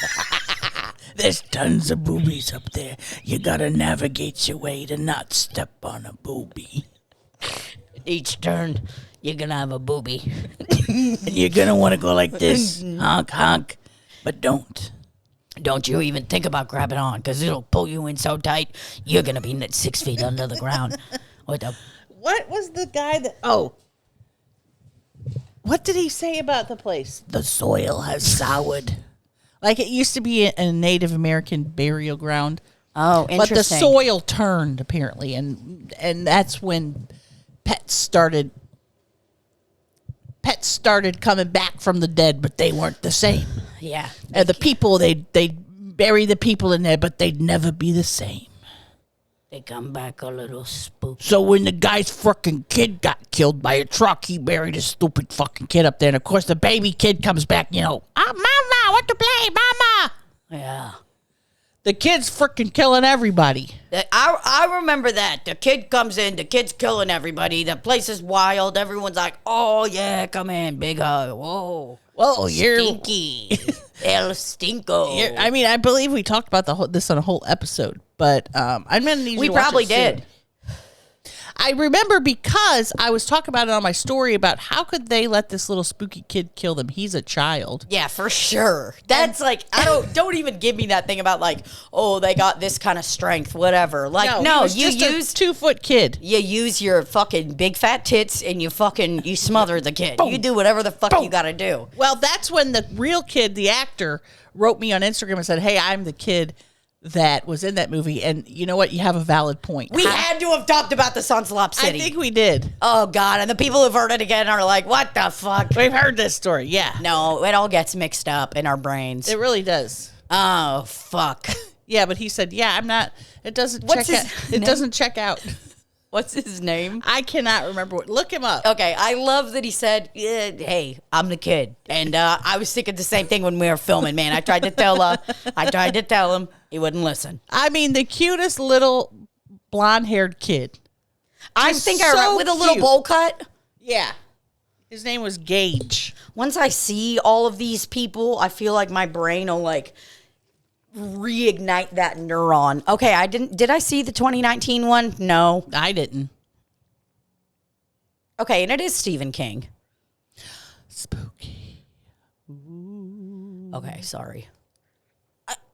There's tons of boobies up there. You gotta navigate your way to not step on a boobie. Each turn, you're gonna have a boobie. And you're gonna want to go like this, honk, honk, but don't. Don't you even think about grabbing on, because it'll pull you in so tight, you're gonna be 6 feet under the ground. What was the guy that... Oh. What did he say about the place? The soil has soured. Like it used to be a Native American burial ground. Oh, interesting. But the soil turned, apparently, and that's when pets started coming back from the dead, but they weren't the same. Yeah. And the people, they'd bury the people in there, but they'd never be the same. They come back a little spooky. So when the guy's fucking kid got killed by a truck, he buried his stupid fucking kid up there. And, of course, the baby kid comes back, you know, Mama, I want to play, Mama. Yeah. The kid's freaking killing everybody. I remember that. The kid comes in, the kid's killing everybody. The place is wild. Everyone's like, oh, yeah, come in, big hug. Whoa. Whoa, Stinky. El Stinko. I mean, I believe we talked about this on a whole episode, but I'm going to need you We to watch probably it soon. did. I remember because I was talking about it on my story about how could they let this little spooky kid kill them? He's a child. Yeah, for sure. That's like, don't even give me that thing about like, oh, they got this kind of strength, whatever. Like, no, he was you just a 2-foot kid. You use your fucking big fat tits and you smother the kid. You do whatever the fuck you gotta do. Well, that's when the real kid, the actor, wrote me on Instagram and said, hey, I'm the kid that was in that movie. And you know what? You have a valid point. We had to have talked about this on Slop City. I think we did. Oh, God. And the people who've heard it again are like, what the fuck? We've heard this story, yeah. No, it all gets mixed up in our brains. It really does. Oh, fuck. Yeah, but he said, yeah, I'm not, it doesn't What's check his out. name? It doesn't check out. What's his name? I cannot remember what. Look him up. Okay, I love that he said, yeah, hey, I'm the kid. And I was thinking the same thing when we were filming, man. I tried to tell him. He wouldn't listen. I mean, the cutest little blonde-haired kid. I Just think I so remember with a little cute. bowl cut. Yeah. His name was Gage. Once I see all of these people, I feel like my brain will like reignite that neuron. Okay, did I see the 2019 one? No. I didn't. Okay, and it is Stephen King. Spooky. Okay, sorry.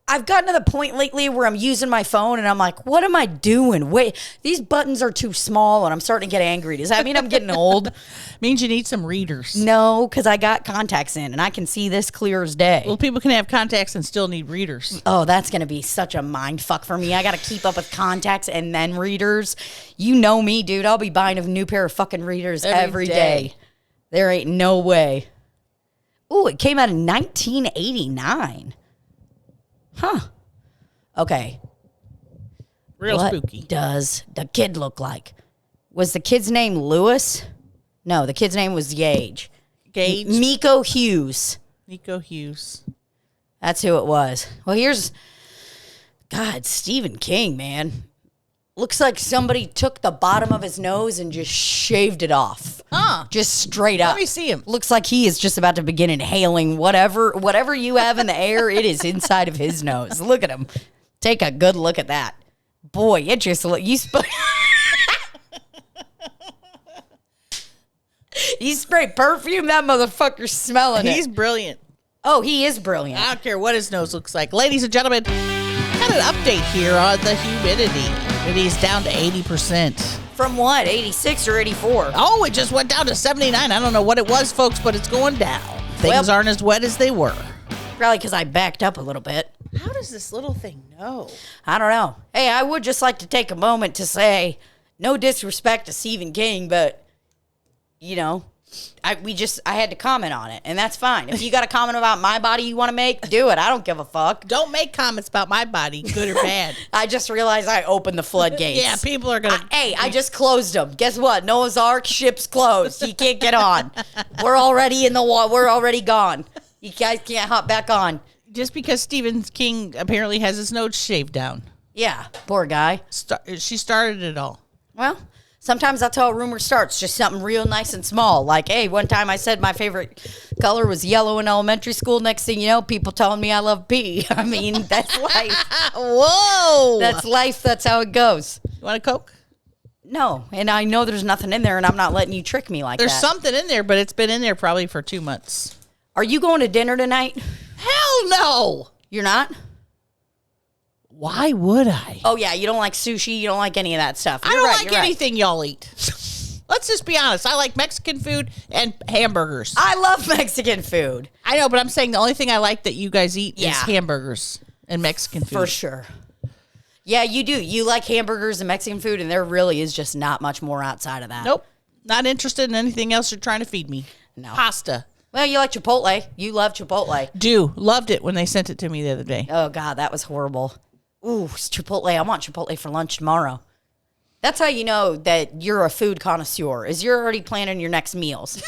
I've gotten to the point lately where I'm using my phone and I'm like, what am I doing? Wait, these buttons are too small and I'm starting to get angry. Does that mean I'm getting old? Means you need some readers. No, because I got contacts in and I can see this clear as day. Well, people can have contacts and still need readers. Oh, that's going to be such a mind fuck for me. I got to keep up with contacts and then readers. You know me, dude. I'll be buying a new pair of fucking readers every day. There ain't no way. Ooh, it came out in 1989. Huh. Okay. Real What spooky. does the kid look like? Was the kid's name Lewis? No, the kid's name was Gage. Miko Hughes. Nico Hughes. That's who it was. Well, here's... God, Stephen King, man. Looks like somebody took the bottom of his nose and just shaved it off. Huh. Just straight up. Let me see him. Looks like he is just about to begin inhaling whatever you have in the air, it is inside of his nose. Look at him. Take a good look at that. Boy, it just look... You spray perfume, that motherfucker's smelling it. He's brilliant. Oh, he is brilliant. I don't care what his nose looks like. Ladies and gentlemen, got an update here on the humidity. Humidity's down to 80%. From what, 86 or 84? Oh, it just went down to 79. I don't know what it was, folks, but it's going down. Things aren't as wet as they were. Probably because I backed up a little bit. How does this little thing know? I don't know. Hey, I would just like to take a moment to say, no disrespect to Stephen King, but, you know, I had to comment on it, and that's fine. If you got a comment about my body you want to make, do it. I don't give a fuck. Don't make comments about my body, good or bad. I just realized I opened the floodgates. Yeah, people are going to... I just closed them. Guess what? Noah's Ark, ship's closed. You can't get on. We're already in the water. We're already gone. You guys can't hop back on. Just because Stephen King apparently has his nose shaved down. Yeah, poor guy. She started it all. Well, sometimes that's how a rumor starts. Just something real nice and small. Like, hey, one time I said my favorite color was yellow in elementary school. Next thing you know, people telling me I love pee. I mean, that's life. Whoa. That's life. That's how it goes. You want a Coke? No, and I know there's nothing in there, and I'm not letting you trick me like There's that. something in there, but it's been in there probably for 2 months. Are you going to dinner tonight? Hell no. You're not? Why would I? Oh, yeah, you don't like sushi. You don't like any of that stuff. I You're don't right, like you're right. anything y'all eat. Let's just be honest. I like Mexican food and hamburgers. I love Mexican food. I know, but I'm saying the only thing I like that you guys eat is Yeah. hamburgers and Mexican food. For sure. Yeah, you do. You like hamburgers and Mexican food, and there really is just not much more outside of that. Nope. Not interested in anything else you're trying to feed me. No. Pasta. Well, you like Chipotle. You love Chipotle. Loved it when they sent it to me the other day. Oh, God, that was horrible. Ooh, it's Chipotle. I want Chipotle for lunch tomorrow. That's how you know that you're a food connoisseur, is you're already planning your next meals.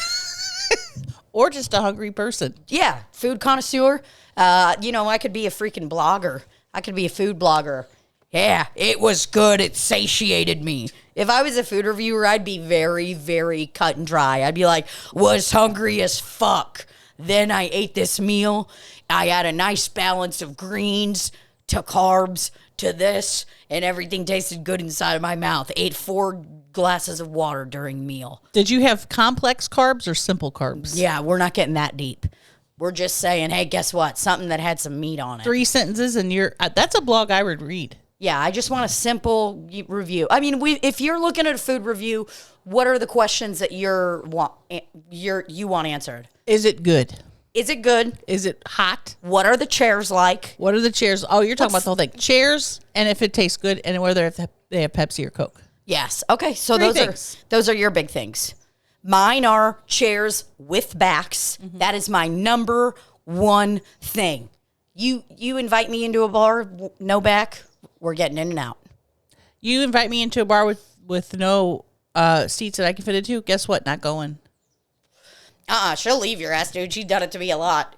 Or just a hungry person. Yeah, food connoisseur. I could be a freaking blogger. I could be a food blogger. Yeah, it was good. It satiated me. If I was a food reviewer, I'd be very, very cut and dry. I'd be like, was hungry as fuck. Then I ate this meal. I had a nice balance of greens to carbs to this, and everything tasted good inside of my mouth. Ate 4 glasses of water during meal. Did you have complex carbs or simple carbs? Yeah, we're not getting that deep. We're just saying, hey, guess what? Something that had some meat on it. 3 sentences and that's a blog I would read. Yeah, I just want a simple review. I mean, if you're looking at a food review, what are the questions that you want answered? Is it good? Is it good? Is it hot? What are the chairs like? What are the chairs? Oh, you're talking about the whole thing. Chairs, and if it tastes good, and whether they have Pepsi or Coke. Yes. Okay, so 3 things. those are your big things. Mine are chairs with backs. Mm-hmm. That is my number one thing. You invite me into a bar, no back, we're getting in and out. You invite me into a bar with no seats that I can fit into, guess what? Not going. She'll leave your ass, dude. She's done it to me a lot.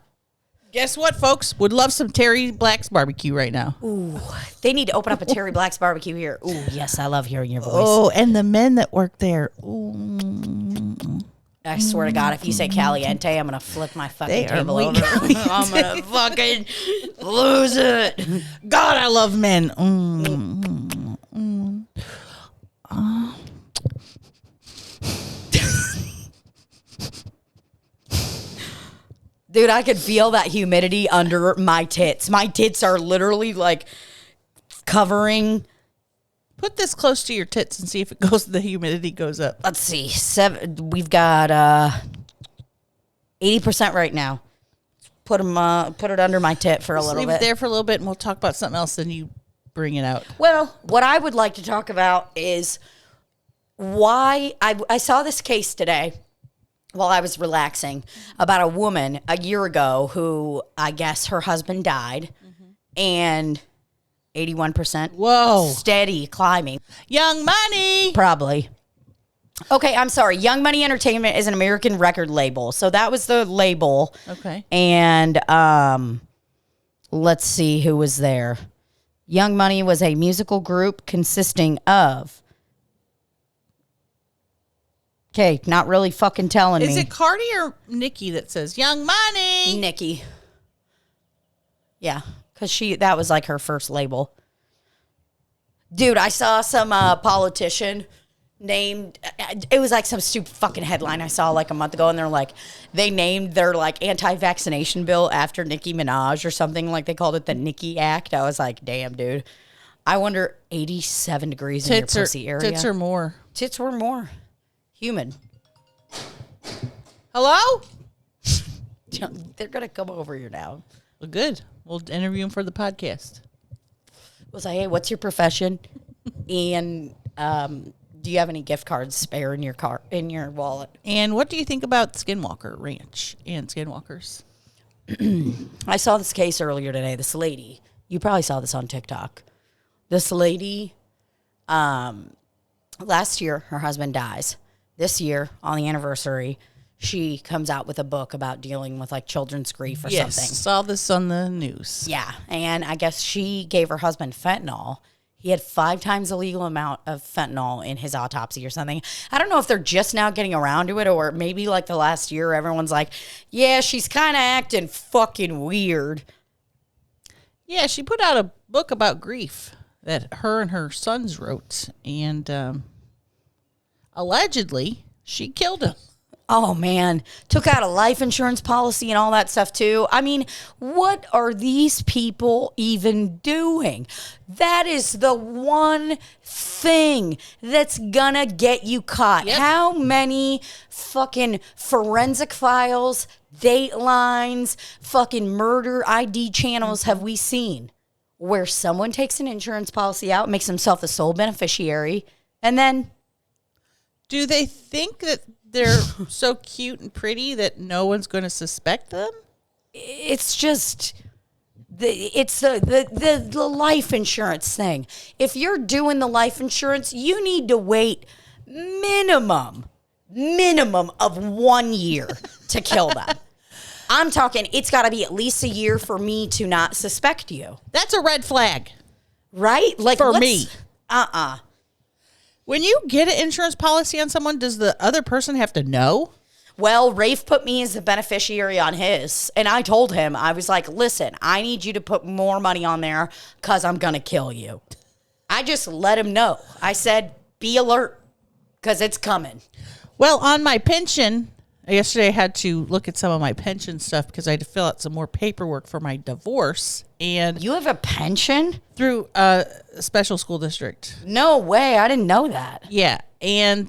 Guess what, folks? Would love some Terry Black's barbecue right now. Ooh, they need to open up a Terry Black's barbecue here. Ooh, yes, I love hearing your voice. Oh, and the men that work there. Ooh. I swear to God, if you say caliente, I'm going to flip my fucking They are table weak. over. I'm going to fucking lose it. God, I love men. Dude, I could feel that humidity under my tits. My tits are literally like covering. Put this close to your tits and see if the humidity goes up. Let's see. We've got 80% right now. Put it under my tit for a little Leave bit. it there for a little bit, and we'll talk about something else. Then you bring it out. Well, what I would like to talk about is why I saw this case today while I was relaxing about a woman a year ago who I guess her husband died, and 81%. Whoa. Steady climbing. Young Money. Probably. Okay, I'm sorry. Young Money Entertainment is an American record label. So that was the label. Okay. And let's see who was there. Young Money was a musical group consisting of... Okay, not really fucking telling me. Is it Cardi or Nikki that says Young Money? Nikki. Yeah, because that was like her first label. Dude, I saw some politician named, it was like some stupid fucking headline I saw like a month ago, and they're like, they named their like anti-vaccination bill after Nicki Minaj or something, like they called it the Nicki Act. I was like, damn, dude. I wonder, 87 degrees in your pussy area. Tits or more. Tits or more. Humid. Hello? They're going to come over here now. Well, good. We'll interview him for the podcast. We'll say, hey, what's your profession? And do you have any gift cards spare in your wallet? And what do you think about Skinwalker Ranch and Skinwalkers? I saw this case earlier today. This lady, you probably saw this on TikTok. This lady, last year, her husband dies. This year, on the anniversary, she comes out with a book about dealing with like children's grief or something. Yes, saw this on the news. Yeah, and I guess she gave her husband fentanyl. He had 5 times the legal amount of fentanyl in his autopsy or something. I don't know if they're just now getting around to it, or maybe like the last year everyone's like, yeah, she's kind of acting fucking weird. Yeah, she put out a book about grief that her and her sons wrote, and allegedly she killed him. Oh, man. Took out a life insurance policy and all that stuff, too. I mean, what are these people even doing? That is the one thing that's gonna get you caught. Yep. How many fucking forensic files, Datelines, fucking murder ID channels have we seen where someone takes an insurance policy out, makes himself the sole beneficiary, and then... Do they think that they're so cute and pretty that no one's going to suspect them? It's just the life insurance thing. If you're doing the life insurance, you need to wait minimum of 1 year to kill them. I'm talking, it's got to be at least a year for me to not suspect you. That's a red flag. Right? Like For me. When you get an insurance policy on someone, does the other person have to know? Well, Rafe put me as the beneficiary on his, and I told him, I was like, listen, I need you to put more money on there because I'm going to kill you. I just let him know. I said, be alert because it's coming. Well, on my pension, yesterday I had to look at some of my pension stuff because I had to fill out some more paperwork for my divorce. And You have a pension? through a special school district. No way. I didn't know that. Yeah. And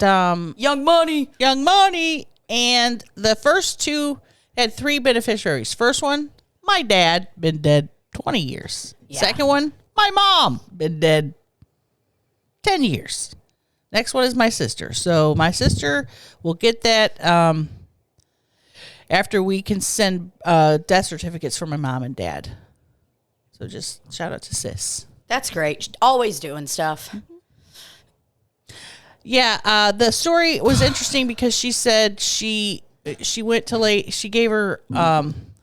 Young Money. Young Money. And the first two had 3 beneficiaries. First one, my dad, been dead 20 years. Yeah. Second one, my mom, been dead 10 years. Next one is my sister. So my sister will get that after we can send death certificates for my mom and dad. So just shout out to sis. That's great. Always doing stuff. Yeah, the story was interesting because she said she went to she gave her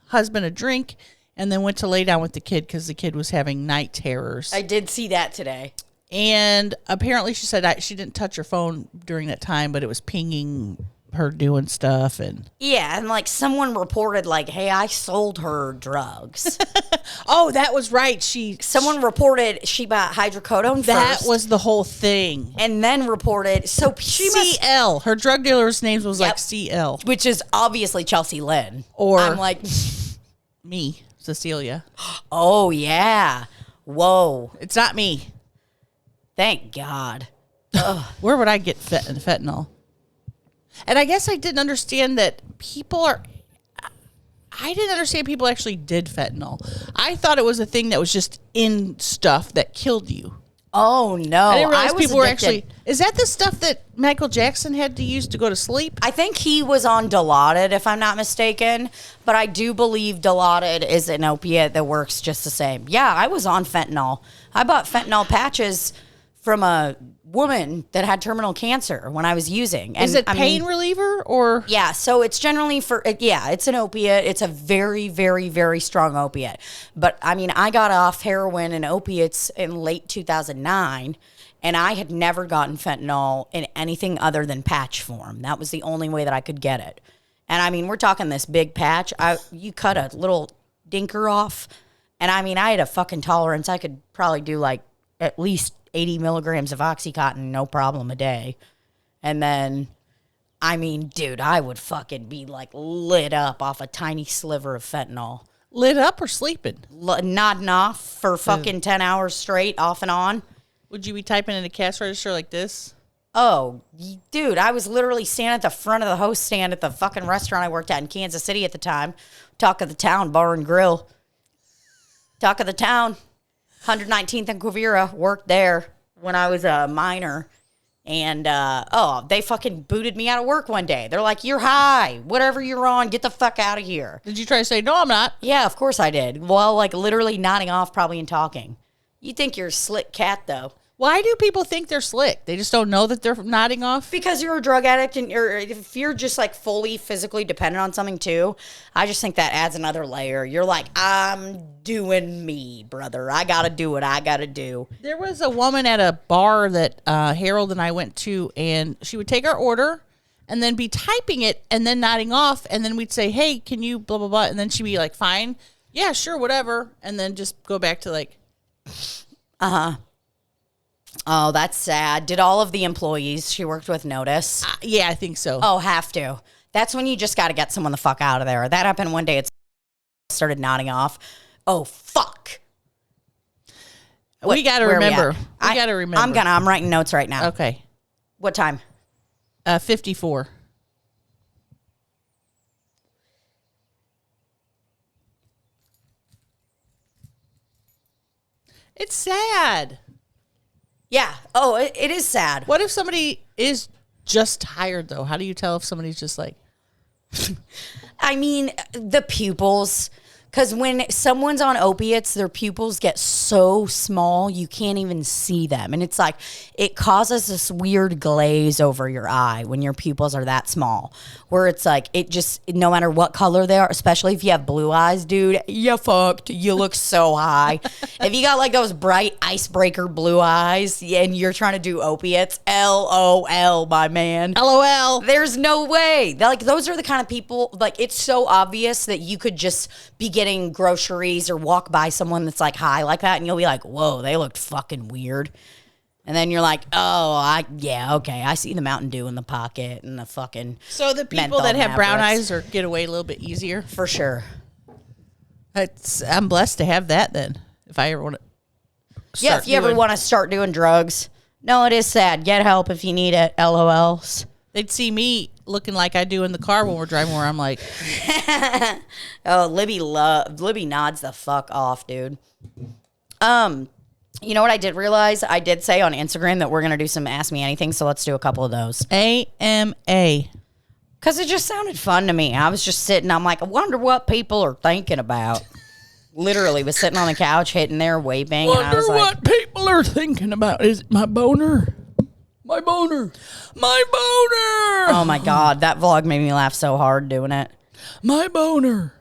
husband a drink and then went to lay down with the kid because the kid was having night terrors. I did see that today. And apparently she said she didn't touch her phone during that time, but it was pinging her doing stuff. And Yeah, and like someone reported like, hey, I sold her drugs. oh, that was right. Someone reported she bought hydrocodone that first. was the whole thing. And then reported, so she must... CL. Her drug dealer's name was Yep. like CL. Which is obviously Chelsea Lynn. Or- I'm like, Me, Cecilia. oh, yeah. Whoa. It's not me. Thank God. Where would I get fentanyl? And I guess I didn't understand that I didn't understand people actually did fentanyl. I thought it was a thing that was just in stuff that killed you. Oh no! I didn't realize was people were addicted. actually. Is that the stuff that Michael Jackson had to use to go to sleep? I think he was on Dilaudid, if I'm not mistaken. But I do believe Dilaudid is an opiate that works just the same. Yeah, I was on fentanyl. I bought fentanyl patches from a woman that had terminal cancer when I was using. And Is it I pain mean, reliever or? Yeah, so it's generally it's an opiate. It's a very, very, very strong opiate. But I mean, I got off heroin and opiates in late 2009, and I had never gotten fentanyl in anything other than patch form. That was the only way that I could get it. And I mean, we're talking this big patch. You cut a little dinker off, and I mean, I had a fucking tolerance. I could probably do like at least 80 milligrams of Oxycontin, no problem a day. And then, I mean, dude, I would fucking be like lit up off a tiny sliver of fentanyl. Lit up or sleeping? Nodding off for fucking 10 hours straight, off and on. Would you be typing in a cash register like this? Oh, dude, I was literally standing at the front of the host stand at the fucking restaurant I worked at in Kansas City at the time. Talk of the Town Bar and Grill. Talk of the Town. 119th and Quivira, worked there when I was a minor. And, they fucking booted me out of work one day. They're like, you're high. Whatever you're on, get the fuck out of here. Did you try to say, no, I'm not? Yeah, of course I did. Well, like literally nodding off probably and talking. You think you're a slick cat, though. Why do people think they're slick? They just don't know that they're nodding off? Because you're a drug addict and if you're just like fully physically dependent on something too, I just think that adds another layer. You're like, I'm doing me, brother. I got to do what I got to do. There was a woman at a bar that Harold and I went to, and she would take our order and then be typing it and then nodding off. And then we'd say, hey, can you blah, blah, blah. And then she'd be like, fine. Yeah, sure, whatever. And then just go back to like. Uh-huh. Oh, that's sad. Did all of the employees she worked with notice? Yeah, I think so. Oh, have to. That's when you just got to get someone the fuck out of there. That happened one day. It started nodding off. Oh, fuck. We got to remember. We got to remember. I'm writing notes right now. Okay. What time? 54. It's sad. Yeah. Oh, it is sad. What if somebody is just tired, though? How do you tell if somebody's just like... I mean, the pupils. Because when someone's on opiates, their pupils get so small, you can't even see them. And it's like, it causes this weird glaze over your eye when your pupils are that small. Where it's like, it just, no matter what color they are, especially if you have blue eyes, dude, you fucked. You look so high. If you got like those bright icebreaker blue eyes and you're trying to do opiates, LOL, my man. LOL. There's no way. Like, those are the kind of people, like, it's so obvious that you could just be getting groceries or walk by someone that's like high like that and you'll be like, whoa, they looked fucking weird. And then you're like, oh, okay, I see the Mountain Dew in the pocket and the fucking So the people menthol that have brown Mavericks. eyes or get away a little bit easier. For sure. I'm blessed to have that then. If I ever want to. Yeah, if you ever want to start doing drugs. No, it is sad. Get help if you need it. LOLs. They'd see me looking like I do in the car when we're driving, where I'm like, oh, Libbie nods the fuck off, dude. You know what I did realize? I did say on Instagram that we're going to do some Ask Me Anything, so let's do a couple of those. AMA. Because it just sounded fun to me. I was just sitting, I'm like, I wonder what people are thinking about. Literally was sitting on the couch, hitting there, waving. And I was like, what people are thinking about. Is it my boner? My boner. My boner. oh my God, that vlog made me laugh so hard doing it. My boner.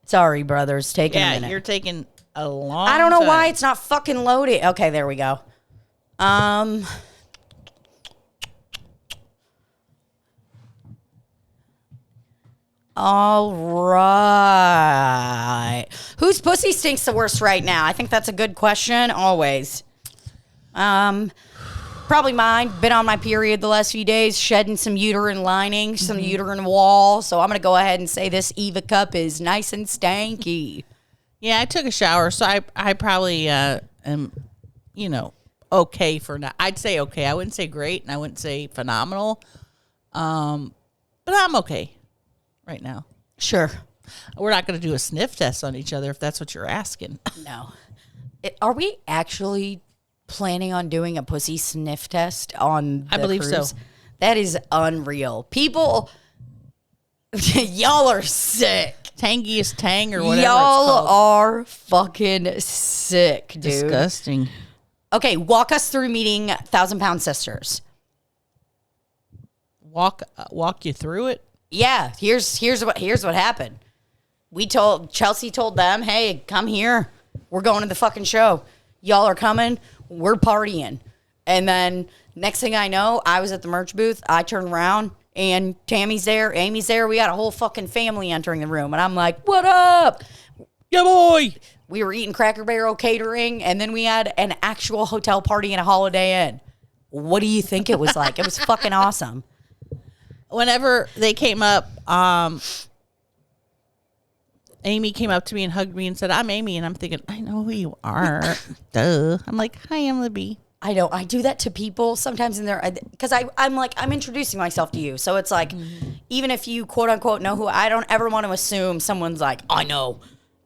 Sorry, brothers, taking a Yeah, minute. you're taking a long I don't know time. why it's not fucking loaded. Okay, there we go. All right. Whose pussy stinks the worst right now? I think that's a good question. Always. Probably mine. Been on my period the last few days, shedding some uterine lining, some uterine wall. So I'm going to go ahead and say this Eva cup is nice and stanky. Yeah, I took a shower, so I probably am, okay for now. I'd say okay. I wouldn't say great, and I wouldn't say phenomenal. But I'm okay right now. Sure. We're not going to do a sniff test on each other if that's what you're asking. No. Are we actually planning on doing a pussy sniff test on the I believe cruise? so. That is unreal. People, y'all are sick. Tangiest tang or whatever Y'all it's called. are fucking sick, dude. Disgusting. Okay, walk us through meeting 1,000-pound sisters. Walk you through it. Yeah, here's what happened. Chelsea told them, "Hey, come here. We're going to the fucking show. Y'all are coming. We're partying." And then next thing I know, I was at the merch booth. I turned around and Tammy's there, Amy's there. We got a whole fucking family entering the room, and I'm like, "What up?" Yeah, boy. We were eating Cracker Barrel catering, and then we had an actual hotel party in a Holiday Inn. What do you think it was like? It was fucking awesome. Whenever they came up, Amy came up to me and hugged me and said, "I'm Amy." And I'm thinking, I know who you are. Duh. I'm like, "Hi, I'm Libbie." I know. I do that to people sometimes in there because I'm like, I'm introducing myself to you. So it's like, even if you quote unquote know who, I don't ever want to assume someone's like, I know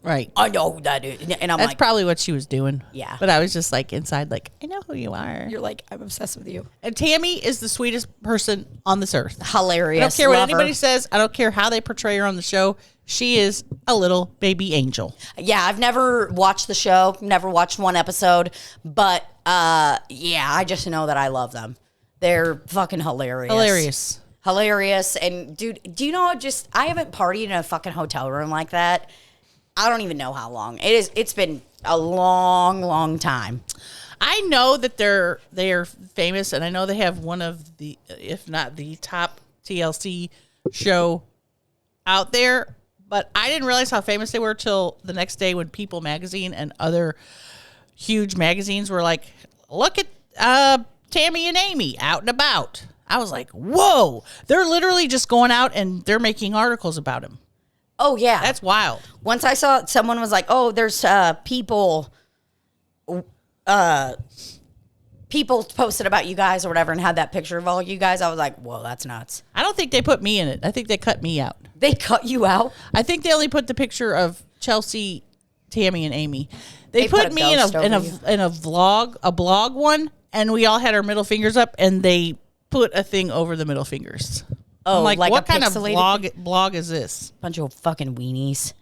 Right. who that is. And I'm That's like, probably what she was doing. Yeah. But I was just like inside, like, I know who you are. you're like, I'm obsessed with you. And Tammy is the sweetest person on this earth. Hilarious. I don't care what Love her. anybody says. I don't care how they portray her on the show. She is a little baby angel. Yeah, I've never watched the show, never watched one episode, but yeah, I just know that I love them. They're fucking hilarious. Hilarious. And dude, do you know, I haven't partied in a fucking hotel room like that. I don't even know how long. It's been a long, long time. I know that they are famous, and I know they have one of the, if not the top TLC show out there. But I didn't realize how famous they were till the next day when People Magazine and other huge magazines were like, "Look at Tammy and Amy out and about." I was like, "Whoa!" They're literally just going out and they're making articles about him. Oh yeah, That's wild. Once I saw someone was like, "Oh, there's people posted about you guys or whatever," and had that picture of all you guys. I was like, "Whoa, that's nuts." I don't think they put me in it. I think they cut me out. They cut you out. I think they only put the picture of Chelsea, Tammy, and Amy. They put put a me in ghost a blog one, and we all had our middle fingers up, and they put a thing over the middle fingers. Oh, I'm like like what a kind of pixelated blog is this? Bunch of fucking weenies.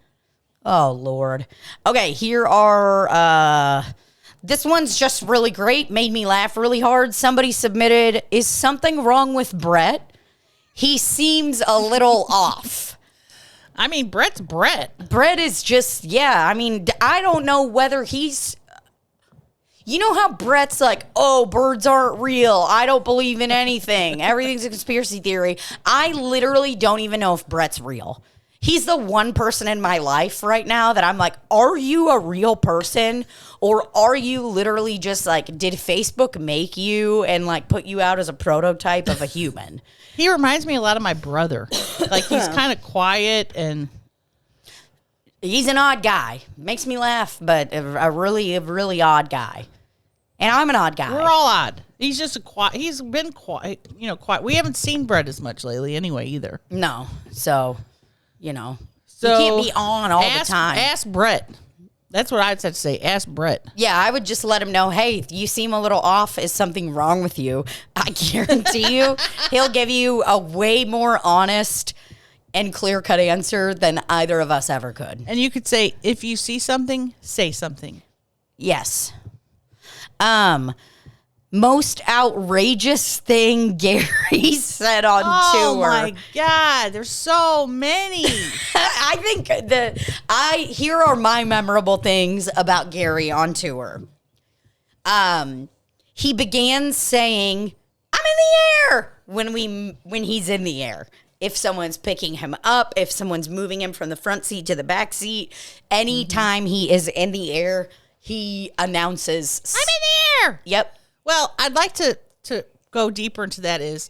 Oh Lord. Okay, here are. This one's just really great. Made me laugh really hard. Somebody submitted, "Is something wrong with Brett? He seems a little off." I mean, Brett's Brett. Brett is just, yeah. I mean, I don't know whether he's. You know how Brett's like, "Oh, birds aren't real. I don't believe in anything. Everything's a conspiracy theory." I literally don't even know if Brett's real. He's the one person in my life right now that I'm like, are you a real person? Or are you literally just like, did Facebook make you and like put you out as a prototype of a human? He reminds me a lot of my brother. Like, he's kind of quiet and... He's an odd guy. Makes me laugh, but a really odd guy. And I'm an odd guy. We're all odd. He's just he's been quiet, quiet. We haven't seen Brett as much lately anyway either. No. So, you So can't be on all the time. Ask Brett. That's what I'd have to say. Ask Brett. Yeah, I would just let him know, "Hey, you seem a little off. Is something wrong with you?" I guarantee you, he'll give you a way more honest and clear-cut answer than either of us ever could. And you could say, if you see something, say something. Yes. Most outrageous thing Gary said on tour. Oh my God, there's so many. I think here are my memorable things about Gary on tour. He began saying, "I'm in the air," when he's in the air. If someone's picking him up, if someone's moving him from the front seat to the back seat, anytime he is in the air, he announces, I'm in the air. Yep. Well, I'd like to go deeper into that is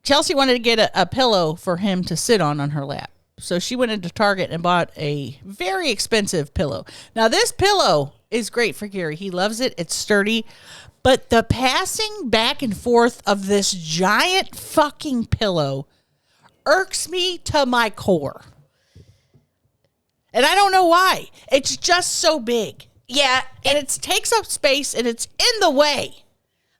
Chelsea wanted to get a pillow for him to sit on her lap. So she went into Target and bought a very expensive pillow. Now, this pillow is great for Gary. He loves it. It's sturdy. But the passing back and forth of this giant fucking pillow irks me to my core. And I don't know why. It's just so big. Yeah. And it takes up space and it's in the way.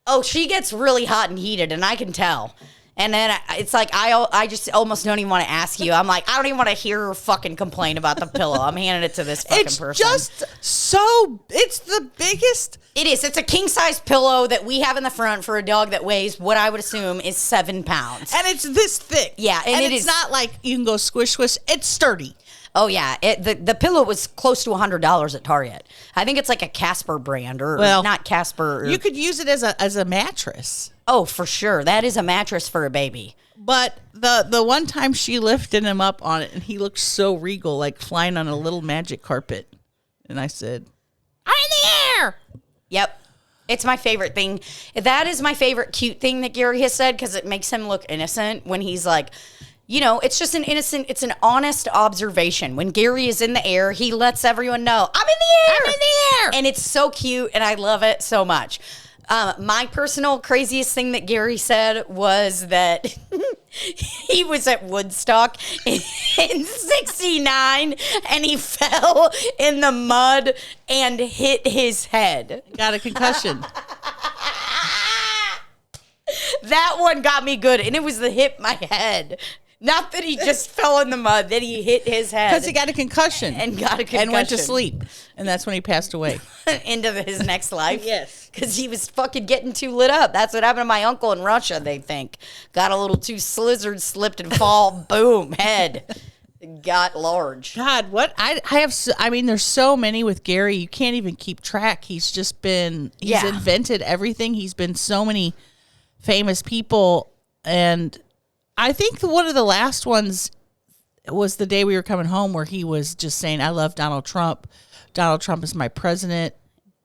Oh, she gets really hot and heated, and I can tell. And then it's like I just almost don't even want to ask you. I'm like, I don't even want to hear her fucking complain about the pillow. I'm handing it to this fucking person. It's just so, it's the biggest. It is. It's a king-size pillow that we have in the front for a dog that weighs what I would assume is 7 pounds. And it's this thick. Yeah, and it it's is not like you can go squish, squish. It's sturdy. Oh, yeah. The pillow was close to $100 at Target. I think it's like a Casper brand, or not Casper. You could use it as a mattress. Oh, for sure. That is a mattress for a baby. But the one time she lifted him up on it, and he looked so regal, like flying on a little magic carpet. And I said, I'm in the air. Yep. It's my favorite thing. That is my favorite cute thing that Gary has said, because it makes him look innocent when he's like, you know, it's just it's an honest observation. When Gary is in the air, he lets everyone know, I'm in the air. I'm in the air. And it's so cute, and I love it so much. My personal craziest thing that Gary said was that he was at Woodstock in 69 and he fell in the mud and hit his head. Got a concussion. That one got me good, and it was the hit my head. Not that he just fell in the mud, that he hit his head. Because he got a concussion. And got a concussion. And went to sleep. And that's when he passed away. Into his next life. Yes. Because he was fucking getting too lit up. That's what happened to my uncle in Russia, they think. Got a little too slizzard, slipped and fall, boom, head. Got large. God, what? I mean, there's so many with Gary. You can't even keep track. He's invented everything. He's been so many famous people. And I think one of the last ones was the day we were coming home where he was just saying, I love Donald Trump. Donald Trump is my president.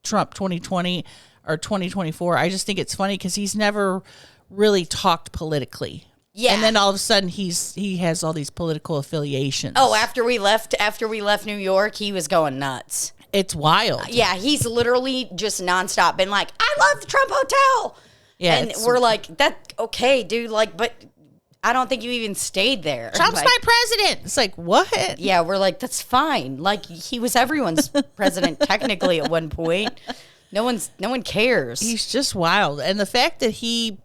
Trump 2020 or 2024. I just think it's funny because he's never really talked politically. Yeah. And then all of a sudden he has all these political affiliations. Oh, after we left New York, he was going nuts. It's wild. Yeah, he's literally just nonstop been like, I love the Trump Hotel. Yeah. And we're like, that okay, dude, like, but I don't think you even stayed there. Trump's like, my president. It's like, what? Yeah, we're like, that's fine. Like, he was everyone's president technically at one point. No one cares. He's just wild. And the fact that he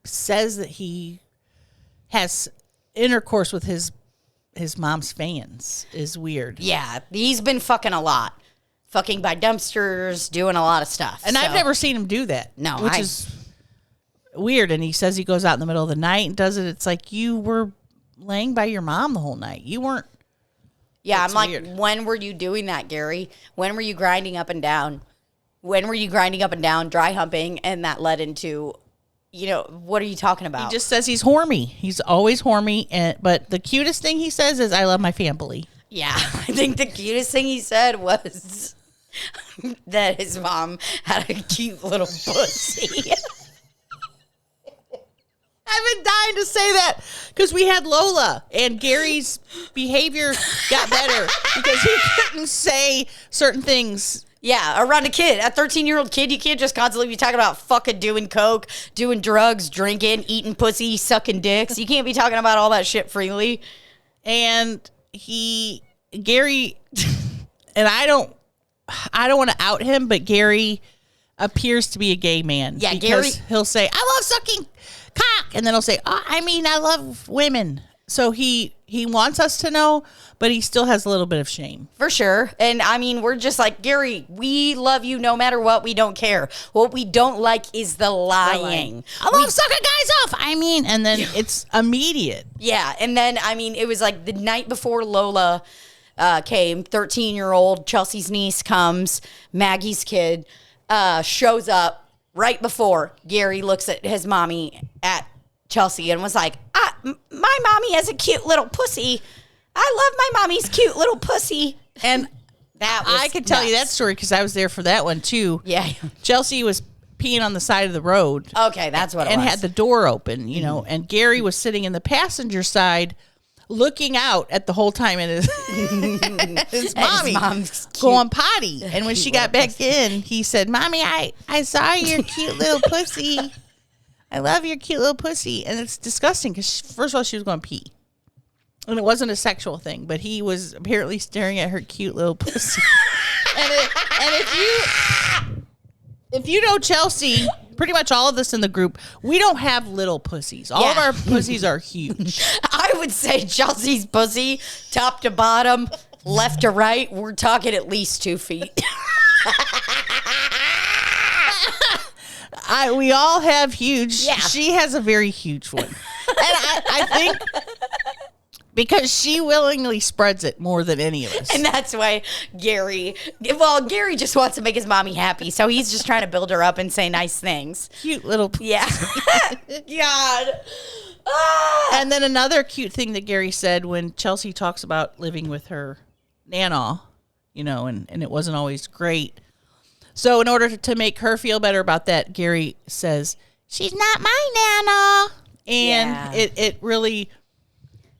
says that he has intercourse with his mom's fans is weird. Yeah, he's been fucking a lot. Fucking by dumpsters, doing a lot of stuff. And I've never seen him do that. No, which is weird. And he says he goes out in the middle of the night and does it. It's like you were laying by your mom the whole night. You weren't. Yeah, I'm like, weird. When were you doing that, Gary? When were you grinding up and down? When were you grinding up and down, dry humping, and that led into, what are you talking about? He just says he's horny. He's always horny. But the cutest thing he says is, I love my family. Yeah, I think the cutest thing he said was that his mom had a cute little pussy. I've been dying to say that because we had Lola and Gary's behavior got better because he couldn't say certain things. Yeah, around a kid, a 13-year-old kid, you can't just constantly be talking about fucking doing coke, doing drugs, drinking, eating pussy, sucking dicks. You can't be talking about all that shit freely. And Gary, and I don't want to out him, but Gary appears to be a gay man. Yeah, because Gary, he'll say, I love sucking cock, and then he'll say, I love women. So he wants us to know, but he still has a little bit of shame. for sure. And I mean, we're just like, Gary, we love you no matter what. We don't care. What we don't like is the lying. I love sucking guys off. And then it's immediate. Yeah, and then, it was like the night before Lola came, 13-year-old Chelsea's niece comes, Maggie's kid, shows up right before Gary looks at his mommy at Chelsea and was like, my mommy has a cute little pussy. I love my mommy's cute little pussy. And that was I could tell you that story because I was there for that one too. Yeah. Chelsea was peeing on the side of the road. Okay, that's what it and was. had the door open, and Gary was sitting in the passenger side looking out at the whole time at his mommy mom's cute. going potty. And when she got back in, he said, Mommy, I saw your cute little pussy. I love your cute little pussy. And it's disgusting because, first of all, she was going to pee. And it wasn't a sexual thing, but he was apparently staring at her cute little pussy. and if you know Chelsea, pretty much all of us in the group, we don't have little pussies. All of our pussies are huge. I would say Chelsea's pussy, top to bottom, left to right, we're talking at least 2 feet. We all have huge. Yeah. She has a very huge one. And I think because she willingly spreads it more than any of us. And that's why Gary just wants to make his mommy happy. So he's just trying to build her up and say nice things. Cute little. Yeah. God. Ah. And then another cute thing that Gary said when Chelsea talks about living with her Nana, and it wasn't always great. So in order to make her feel better about that, Gary says, "She's not my Nana." And it really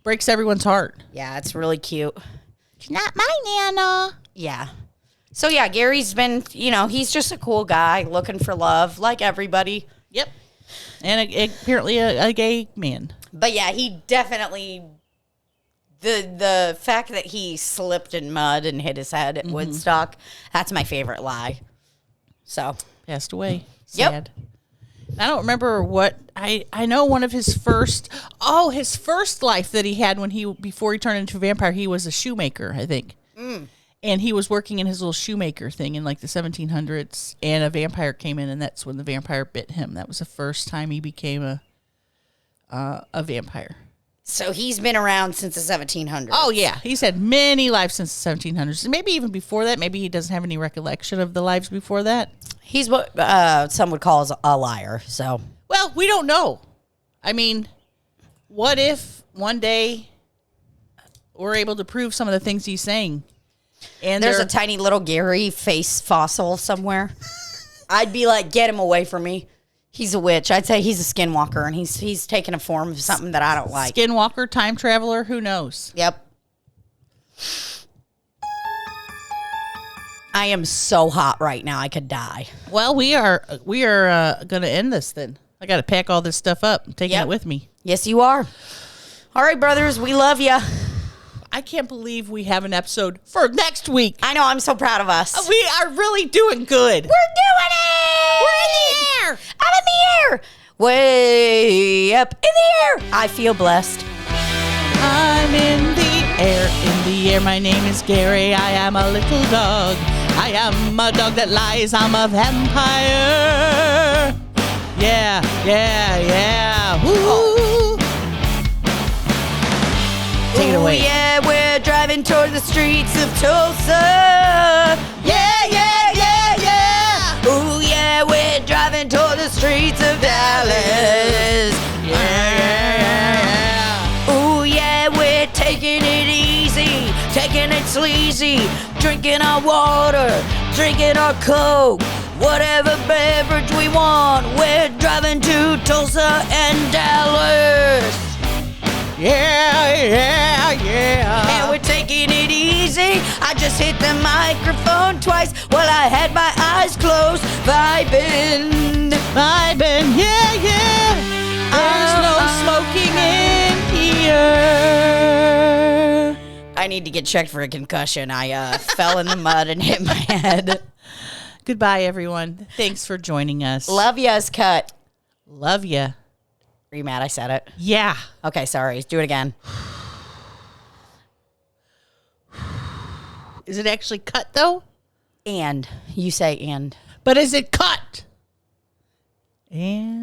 breaks everyone's heart. Yeah, it's really cute. She's not my Nana. Yeah. So yeah, Gary's been, he's just a cool guy looking for love like everybody. Yep. And apparently a gay man. But yeah, he definitely, the fact that he slipped in mud and hit his head at Woodstock, that's my favorite lie. So. Passed away. Yep. Sad. I don't remember what, I know one of his first life that he had before he turned into a vampire, he was a shoemaker, I think. And he was working in his little shoemaker thing in like the 1700s, and a vampire came in, and that's when the vampire bit him. That was the first time he became a vampire. So he's been around since the 1700s. Oh, yeah. He's had many lives since the 1700s. Maybe even before that. Maybe he doesn't have any recollection of the lives before that. He's what some would call a liar, so. Well, we don't know. I mean, what if one day we're able to prove some of the things he's saying? And there's a tiny little Gary face fossil somewhere. I'd be like, get him away from me. He's a witch. I'd say he's a skinwalker, and he's taken a form of something that I don't like. Skinwalker, time traveler, who knows? Yep. I am so hot right now. I could die. Well, we are going to end this then. I got to pack all this stuff up. I'm taking it with me. Yes, you are. All right, brothers. We love you. I can't believe we have an episode for next week. I know. I'm so proud of us. We are really doing good. We're doing it. We're in the air. I'm in the air. Way up in the air. I feel blessed. I'm in the air. In the air. My name is Gary. I am a little dog. I am a dog that lies. I'm a vampire. Yeah, yeah, yeah. Woo. Take it away. Ooh, yeah, we're driving toward the streets of Tulsa. Yeah, yeah, yeah, yeah. Ooh, yeah, we're driving toward the streets of Dallas. Yeah, yeah, yeah. Ooh, yeah, we're taking it easy, taking it sleazy, drinking our water, drinking our Coke, whatever beverage we want. We're driving to Tulsa and Dallas. Yeah, yeah, yeah. And we're taking it easy. I just hit the microphone twice while I had my eyes closed, vibing. Vibing, yeah, yeah. There's no smoking in here. I need to get checked for a concussion. I fell in the mud and hit my head. Goodbye, everyone. Thanks for joining us. Love ya's cut. Love ya. Are you mad I said it? Yeah. Okay, sorry. Do it again. Is it actually cut, though? And. You say and. But is it cut? And.